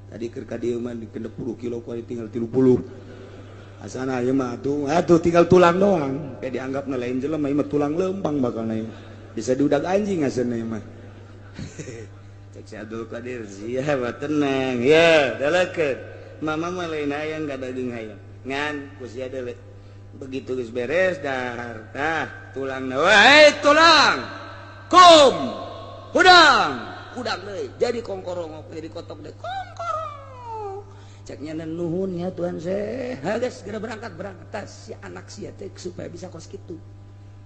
tadi keur ka dieu mah dikendep 10 kilo ku tinggal 30 asana ieu mah atuh tinggal tulang doang kayak dianggapna lain jelema ieu mah tulang lempang bakalna ieu bisa diudag anjing asana ieu mah cek si Abdul Qadir siapa tenang ya dalekeun mama mah lain hayang ka daging hayam ngan ku sia deuleu begitu geus beres dahar tah tulangna wah tulang kum udang deui jadi kongkorong jadi kotok deui kongkorong ceknya nuhunnya Tuhan saya geus segera berangkat tas si anak sia teh supaya bisa kos kitu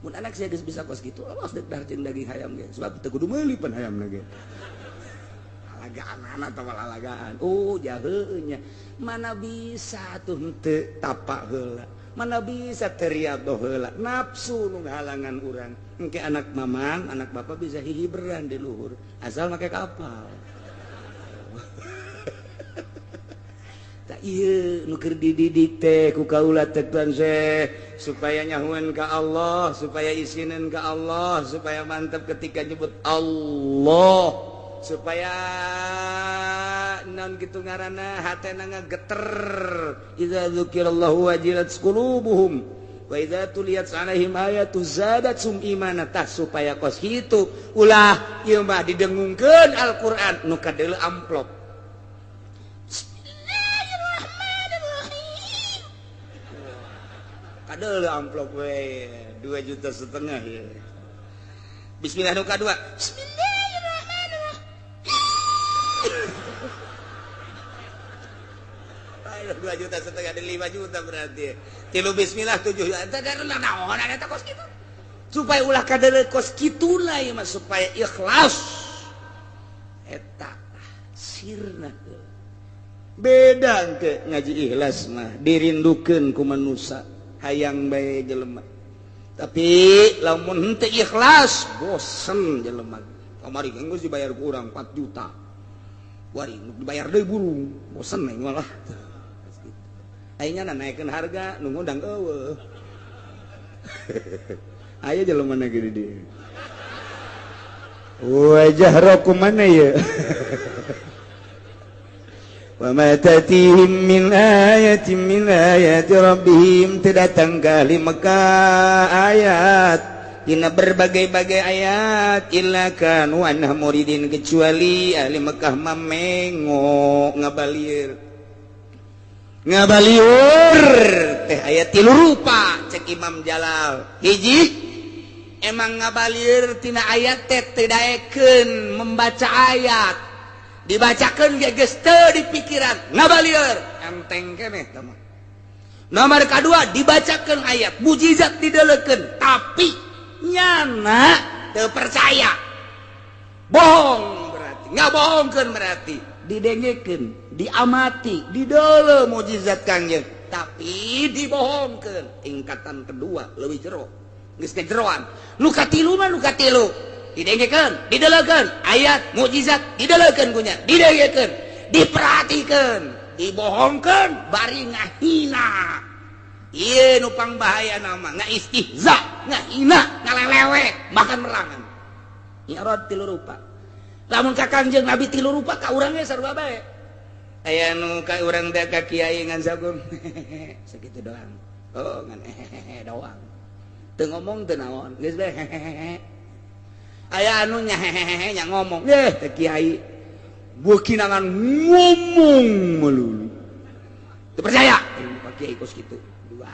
mun anak sia geus bisa kos kitu awas deuk darjeung daging hayam ge sebab teu kudu meuli pan hayamna ge alagaan atau alagaan jaheunya mana bisa tuh teu tapak heula mana bisa teriado heula nafsu nu halangan urang engke anak mamang anak bapak bisa hihiberan di luhur asal make kapal tak ieu nu keur dididik teh ku kaula teh Tuhan supaya nyahuan ka Allah supaya isinin ka Allah supaya mantap ketika nyebut Allah supaya naon kitu ngaranna hatena ngageter idza dzukirallahu wajilat qulubuhum wa idza tuliyat 'alaihim ayatu zadatsum imana tah supaya kos kitu ulah ieu mah didengungkeun Al-Qur'an nu kadeuleu amplop Bismillahirrahmanirrahim kadeuleu amplop we 2,5 juta ya Bismillah nu kadua Bismillah 2,5 juta ada 5 juta berarti tilu bismillah 7 juta naon eta kos kitu supaya ulah kadere kos kitu lah ya mas supaya ikhlas eta sirna beda ke ngaji ikhlas mah dirindukeun ku manusia hayang bae jelema tapi lamun henteu ikhlas bosen jelema kamari geus dibayar ku urang 4 juta wari dibayar deui burung bosen neng malah ayeuna naikeun harga nu ngundang eueuh aya jelema na gede dieu wajah roku mana ya wa ma tatihim min ayatin min ayati rabbihim datang kali Mekah ayat dina berbagai-bagai ayat illa kanu anha muridin kecuali ahli Mekah mamengo ngabaliur teh ayat 3 rupa cek Imam Jalal hiji emang ngabaliur tina ayat teh teu daekeun membaca ayat dibacakeun ge geus teu di pikiran ngabaliur enteng keneh tah nomor kedua dibacakeun ayat mujizat dideleukeun tapi nyana teu percaya bohong berarti ngabohongkeun berarti didengekeun diamati dideuleu mujizat Kangjeng tapi dibohongkeun tingkatan kedua leuwih jero geus kejeroan nu katilu mah nu katilu didengekeun dideuleukeun ayat mujizat dideuleukeun kunya didengekeun diperhatikeun dibohongkeun bari ngahina ieu nu pangbahaya nama ngaistihza ngahina ngalelewek bahkan merangan nyarot 3 rupa lamun ka Kangjeng Nabi 3 rupa ka urang ge sarua bae aya nu ka urang teh ka kiai ngan sagum sakitu doang oh ngan doang teu ngomong teu naon geus bae aya anu nya nya ngomong teh kiai beuki nangan ngomong melulu teu percaya ka kiai kos kitu dua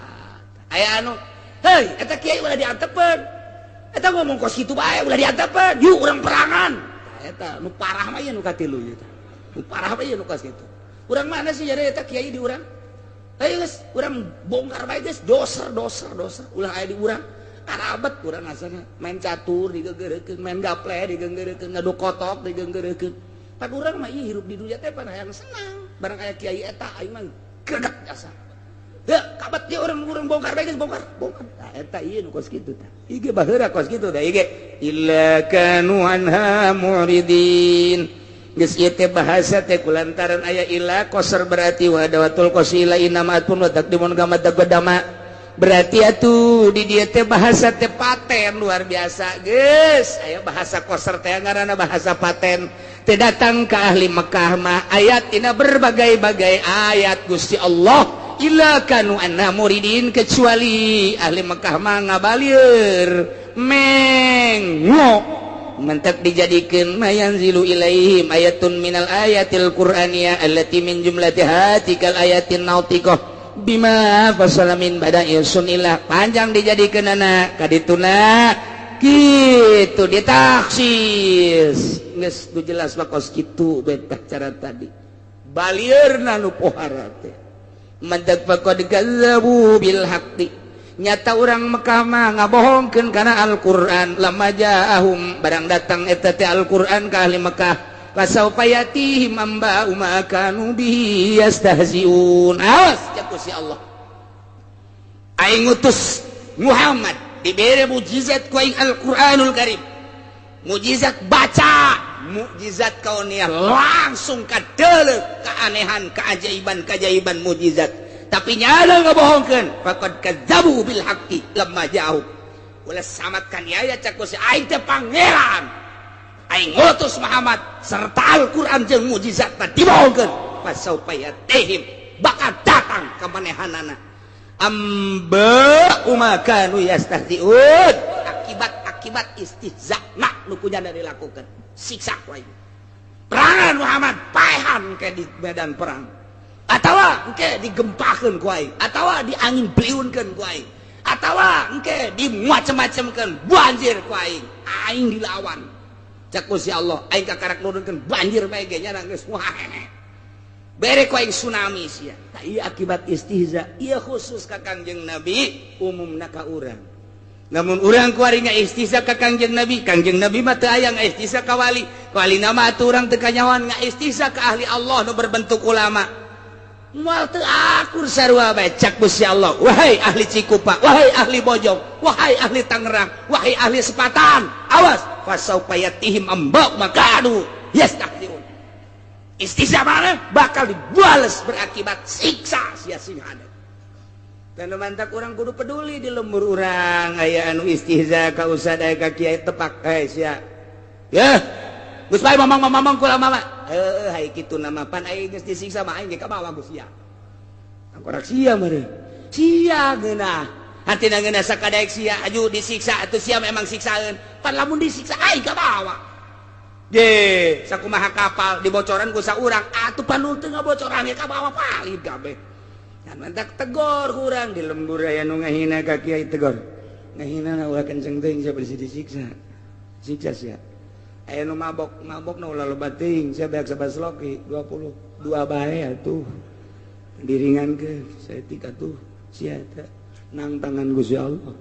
aya anu heuy eta kiai ulah diantepeun eta ngomong kos kitu bae ulah diantepeun yuk urang perangan eta nu parah mah ieu nu katilu ieu teh nu parah mah ieu nu kos kitu urang mana sih jadi eta kiai di urang ayo geus urang bongkar bae geus doser ulah aya di urang karabet urang asana main catur digeugeureukeun main gaple digeugeureukeun ngadu kotok digeugeureukeun pan urang mah ieu hirup di dunya teh pan hayang senang barang aya kiai eta aing mah gedeg jasa heuh kabat dia urang bongkar bae geus bongkar tah eta ieu nu kos kitu tah ieu ge baheura kos kitu tah ieu ge illa kanu anha muridin geus ieu teh bahasa teh kulantaran aya ila qasar berarti wa dawatul qasila inamaatun wa taqdimun gamad godama berarti atuh di dia teh bahasa teh paten luar biasa geus aya bahasa koser teh ngaranna bahasa paten teh datang ke ahli Mekah mah ayat tina berbagai-bagai ayat Gusti Allah illa kanu anna muridin kecuali ahli Mekah mah ngabalieur mengo mentak dijadikeun mayanzilu ilaihim ayatun minal ayatil qur'aniyah allati min jumlatiha tikal ayatin nautiqah bima fasalamin bada'i sunillah panjang dijadikan anak kadituna gitu ditaksis geus nu jelas bakos kitu betah cara tadi balieurna nu pohara teh mantak faqad kazzabu bil haqqi nyata urang Mekah mah ngabohongkeun kana Al-Qur'an lamma ja'ahum barang datang eta teh Al-Qur'an ka ahli Mekah fasaufa yatihim amba ma kanu bihi yastahziun awas jago si Allah aing ngutus Muhammad dibere mukjizat ku aing Al-Qur'anul Karim mukjizat baca mukjizat kauniyah langsung kadeuleuh keanehan keajaiban mukjizat tapi nyana ngabohongkeun faqad kadzabu bil haqqi lamma ja'u ulah samatkan aya caku si aing teh pangeran aing ngutus Muhammad serta Al-Qur'an jeung mukjizat dibohongkeun pasaufa yatihim bakal datang ka manehanana amba umakanu yastahziun akibat istihza nak nu kunyana dilakukan siksa ku aing perangan Muhammad paehan ke di medan perang atawa engke digempakeun ku aing atawa diangin beliunkeun ku aing atawa engke dimacem-macemkeun banjir ku aing dilawan caku si Allah aing kakarak nurunkeun banjir bae ge nya geus muhahe bere ku aing tsunami sia tah ieu akibat istihza ieu khusus ka Kangjeng Nabi umumna ka urang namun urang kuari ngaistihza ka Kangjeng Nabi mah teu aya ngaistihza ka wali nama atuh urang teu kanyawan ngaistihza ka ahli Allah nu berbentuk ulama moal teu akur sarua bae caku si Allah wahai ahli Cikupa wahai ahli Bojong wahai ahli Tangerang wahai ahli Sepatan awas fasaufa yatihim amba makanu yastahziun istihza mana bakal dibales berakibat siksa sia-sia ada dan mantak orang kudu peduli di lembur urang aya anu istihza ka ustad aya ka kiai tepak sia ya geus bae mamang kula mama hai kitu nama pan aing geus disiksa mah aing ge ka bawah Gus sia angkorak sia meureun sia geunah hatina geunah sakadaek sia aju disiksa atuh sia memang siksaeun pan lamun disiksa aing ka bawah ye sakumaha kapal dibocoran ku saurang atuh panu teu ngabocoran ge ka bawah palid kabeh dan mantak tegor kurang di lembur aya nu ngahina ka kiai tegor ngahina na ulah kenceng teuing sia bersih disiksa siksa sia aya nu mabok na ulah loba teuing sia beak sabasloki 22 bae atuh diringankeun saeutik atuh sia teh nang tangan Gusti Allah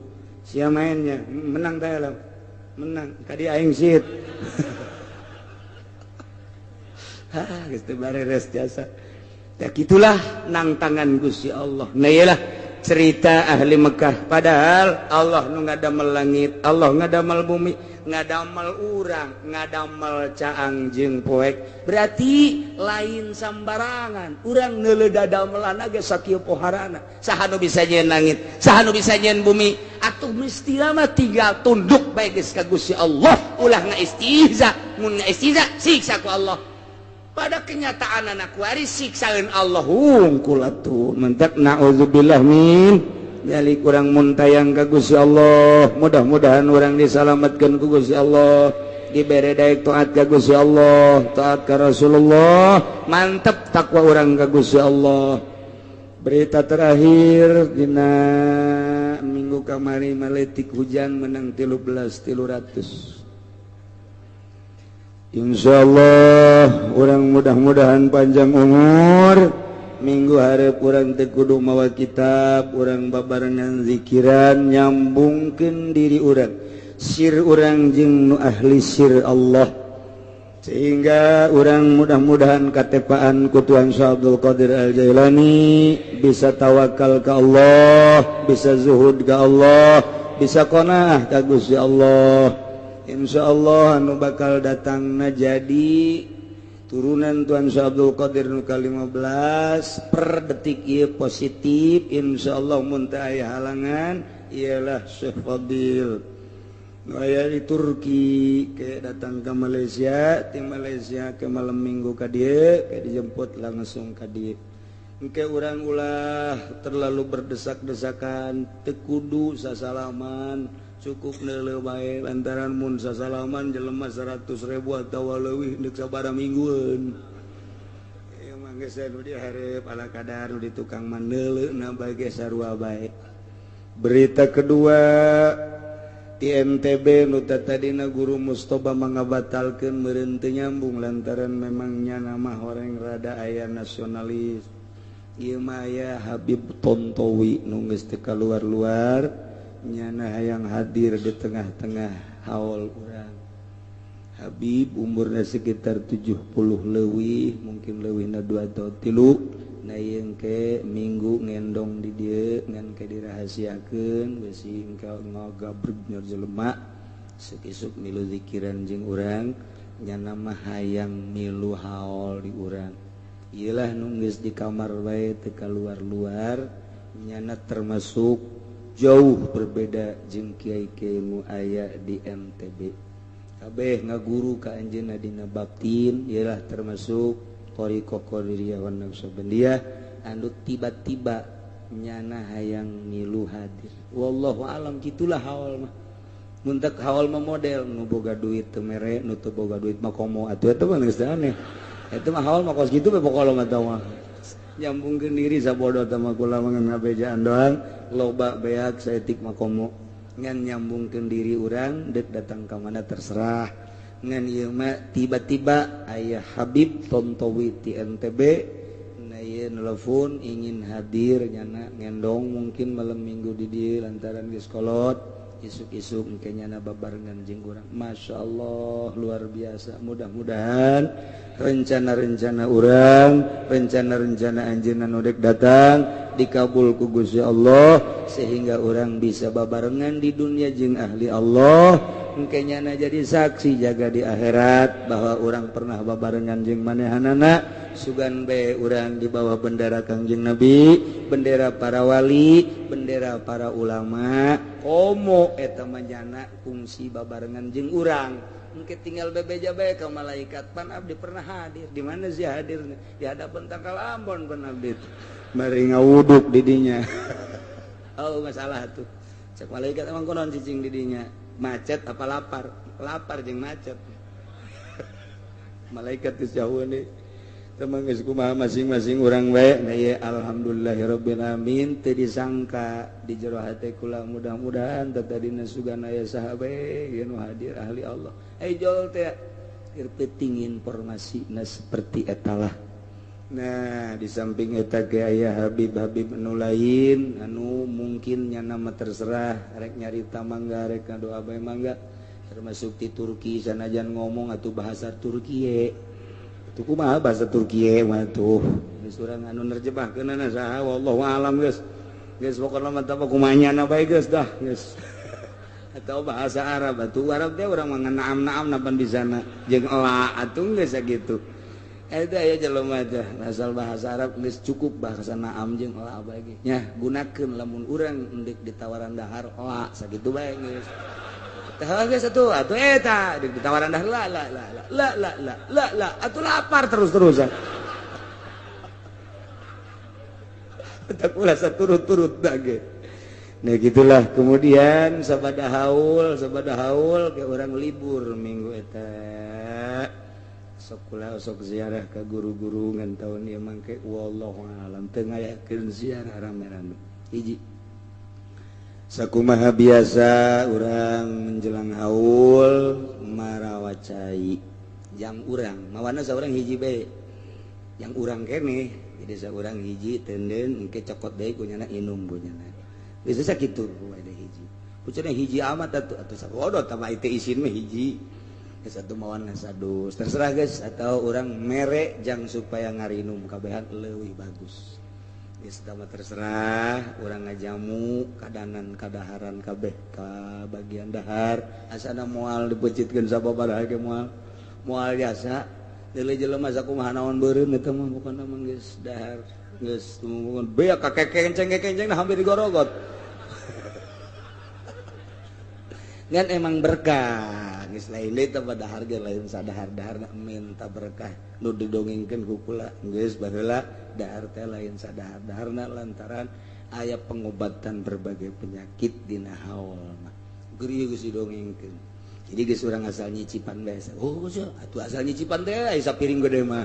sia mainnya menang teh lah menang kadi aing sit geus teu bareres jasa ya gitulah nang tangan Gusti Allah nah iyalah cerita ahli Mekah padahal Allah nu ngadamel langit Allah ngadamel bumi ngadamel urang ngadamel caang jeung poek berarti lain sambarangan urang neuleuh dadamelan ge sakieu poharana saha nu bisa nyeun langit saha nu bisa nyeun bumi atuh mesti mah tinggal tunduk bae geus ka Gusti Allah ulah ngaistihza mun ngaistihza siksa ku Allah pada kenyataan anak waris siksaeun Allah hungkul atuh mentak naudzubillah min jali kurang muntayang ka Gusti Allah mudah-mudahan urang disalametkeun ku Gusti Allah dibere daek taat ka Gusti Allah taat ka Rasulullah mantep takwa urang ka Gusti Allah berita terakhir dina minggu kamari maletik hujan menang 13.300 insyaallah urang mudah-mudahan panjang umur minggu hareup urang teh kudu mawa kitab urang babarengan zikiran nyambungkeun diri urang sir urang jeung nu ahli sir Allah sehingga urang mudah-mudahan katepaan ku Tuhan Syekh Abdul Qadir Al-Jailani bisa tawakal ka Allah bisa zuhud ka Allah bisa qanaah ka Gusti Allah insyaallah anu bakal datangna jadi turunan Tuan Syah Abdul Qadir nu ke-15 per detik ieu positif insyaallah mun teu aya halangan ialah Syekh Fadil nu aya di Turki ke datang ke Malaysia ti Malaysia ke malam minggu ka dieu ke dijemput langsung ka dieu engke urang ulah terlalu berdesak-desakan teu kudu sasalaman cukup neuleuh bae lantaran mun sasalaman jelema 100.000 atawa leuwih neuk sabaraha minggueun ieu mah geus anu dihareup ala kadar nu di tukang mandeuleuhna bae ge sarua bae. Berita kedua di NTB nu tadina guru Mustoba mangabatalkeun meureun teu nyambung lantaran memangnya nama horeng rada aya nasionalis. Ieu mah aya Habib Tontowi nu geus teu kaluar-luar nyana hayang hadir di tengah-tengah haul urang. Habib umurna sekitar 70 leuwih mungkin leuwihna 2 atau 3 na ieu engke minggu ngendong di dieu ngan ke dirahasiakeun beusi engke ngagabreg nyor jelema seuk-isuk milu zikiran jeung urang nyana mah hayang milu haul di urang. Ieulah nu geus di kamar bae teu kaluar-luar nyana termasuk jauh berbeda jeung kiai-kiai nu aya di NTB. Kabeh ngaguru ka anjeunna dina baptin, ialah termasuk thariqah Qadiriyah wan Naqsabandiyah anu tiba-tiba nyana hayang milu hadir. Wallahu alam kitulah haul mah. Mun teu haul mah model nu boga duit teu mere, nu teu boga duit mah komo atuh eta mah geus aneh. Eta mah haul mah kos kitu bae pokona mah tah mah. Nyambungkeun diri sabodo tah mah kula mah ngabejaan doang. Loba beak saeutik makomo ngan nyambungkeun diri urang deuk datang ka mana terserah ngan ieu mah tiba-tiba aya Habib Tontowi ti NTB na ieu nelpon ingin hadir nyana ngendong mungkin malam minggu di dieu lantaran geus kolot isuk-isuk engke nyana babarengan jeung urang. Masyaallah luar biasa. Mudah-mudahan rencana-rencana urang, rencana-rencana anjeunna nu deuk datang dikabul ku Gusti Allah sehingga orang bisa babarengan di dunia jeung ahli Allah engke nyana jadi saksi jaga di akhirat bahwa orang pernah babarengan jeung manehanana sugan bae urang di bawah bendera Kangjeng Nabi, bendera para wali, bendera para ulama. Komo eta mah nyana kungsi babarengan jeung urang engke tinggal bebeja bae ka malaikat pan abdi pernah hadir di mana sih hadirnya di hadapan tangkal Ambon pan abdi mari ngawuduk di dinya. Oh masalah tuh cek malaikat emang konon cicing di dinya macet apa lapar lapar jeung macet malaikat geus jauh nih teman geus kumaha masing-masing urang bae da ieu alhamdulillahirabbil alamin teu disangka di jero hate kula mudah-mudahan tadina sugan aya saha bae nu hadir ahli Allah jol teh irpeting informasina seperti etalah. Nah di samping eta ge aya Habib-habib anu lain anu mungkin nyana mah terserah rek nyarita mangga rek ngadoa bae mangga termasuk di Turki sanajan ngomong atuh bahasa Turki itu kumaha bahasa Turki mah tuh geus urang anu nerjemahkeunna saha wallahu alam geus pokona mah tah kumaha nyana bae geus dah geus atau bahasa Arab atuh Arab teh urang mah nganaam-naam napan di sana jeung ela atuh geus sakitu. Eta aya jelema teh asal bahasa Arab geus cukup bahasa naam jeung ela bae ge. Nya gunakeun lamun urang endek ditawaran dahar ela sakitu bae geus. Tah geus atuh eta endek ditawaran dahar la atuh lapar terus-terusan. Tak ulah saturut-turut da ge. Nah gitulah kemudian sabada haul ke urang libur minggu eta. Sok kula sok ziarah ka guru-guru ngan taun ieu mangke wallahu alam teu ngayakeun ziarah rame-rame. Hiji sakumaha biasa urang menjelang haul marawacai jang urang mawana saurang hiji bae yang urang keneh jadi saurang hiji tenden engke cokot deui ku nyana inum ku nyana geus sakitu wae deui hiji pucana hiji amat atuh sakodot tah mah teh isin mah hiji geus atuh mawan ngasadus terserah geus atau urang mere jang supaya ngarinum kabehan leuwih bagus geus tah mah terserah urang ngajamu kadanan kadaharan kabeh ka bagian dahar asana moal dipecitkeun sababaraha ge moal jasa Deuleu jelema sakumaha naon beureum eta mah pokona mah geus dahar geus tumuhun beak kekenceng nah hampir digorogot. Ngan emang berkah geus lain deui teh dahar ge lain sadahar-daharna minta berkah nu didongengkeun ku kula geus baheula dahar teh lain sadahar-daharna lantaran aya pengobatan berbagai penyakit dina haul mah geureum geus didongengkeun. Jadi geus urang asal nyicipan biasa. Oh, atuh asal nyicipan teh aya sapiring gede mah.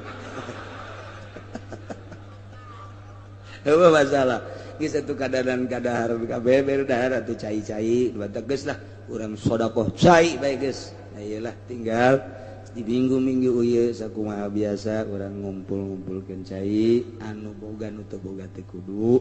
Heueuh masalah. Geus atuh kadadan kadahar kabeh bere dahar atuh cai-cai batak geus lah urang sedekah cai bae geus. Nah iyalah tinggal di minggu-minggu ieu sakumaha biasa urang ngumpul-ngumpulkeun cai anu boga nu teu boga teh kudu.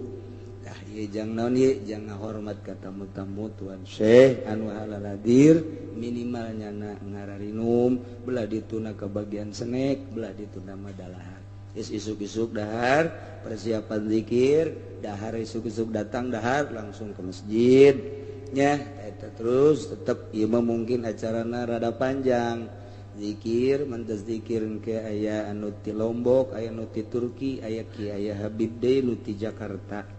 Tah ieu jang naon ieu jang ngahormat ka tamu-tamu tuan Syekh anu halal hadir minimal nyana ngararinum belah dituna ke bagian senek belah dituna madalahar is isuk-isuk dahar persiapan zikir dahar isuk-isuk datang dahar langsung ke masjid nya eta terus tetep ieu mah mungkin acarana rada panjang zikir mantas zikir ke aya anu ti Lombok aya anu ti Turki aya ki aya Habib deui nu ti Jakarta.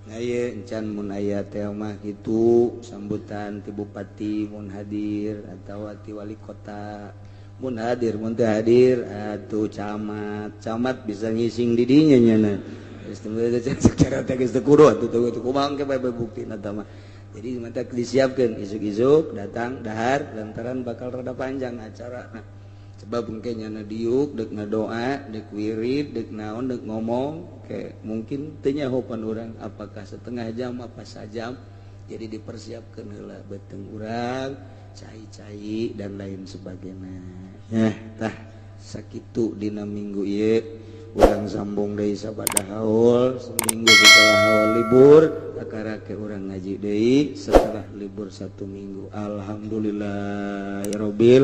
Nah ye encan mun aya teh mah kitu sambutan ti bupati mun hadir atawa ti wali kota mun hadir mun teu hadir atuh camat bisa ngising di dinya nya na geus secara teh geus teu kudu atuh teu kumaha ke bae buktina tah mah jadi mata disiapkeun isuk-isuk datang dahar lantaran bakal rada panjang acara nah sebab engke nya diuk deuk ngadoa deuk wirid deuk naon deuk ngomong kayak mungkin teu nyahopan urang apakah setengah jam apa sajam jadi dipersiapkeun heula beuteung urang cai-cai dan lain sebagainya ya tah sakitu dina minggu ieu urang sambung deui sabada haul seminggu setelah haul libur akarake urang ngaji deui setelah libur 1 minggu alhamdulillahirabbil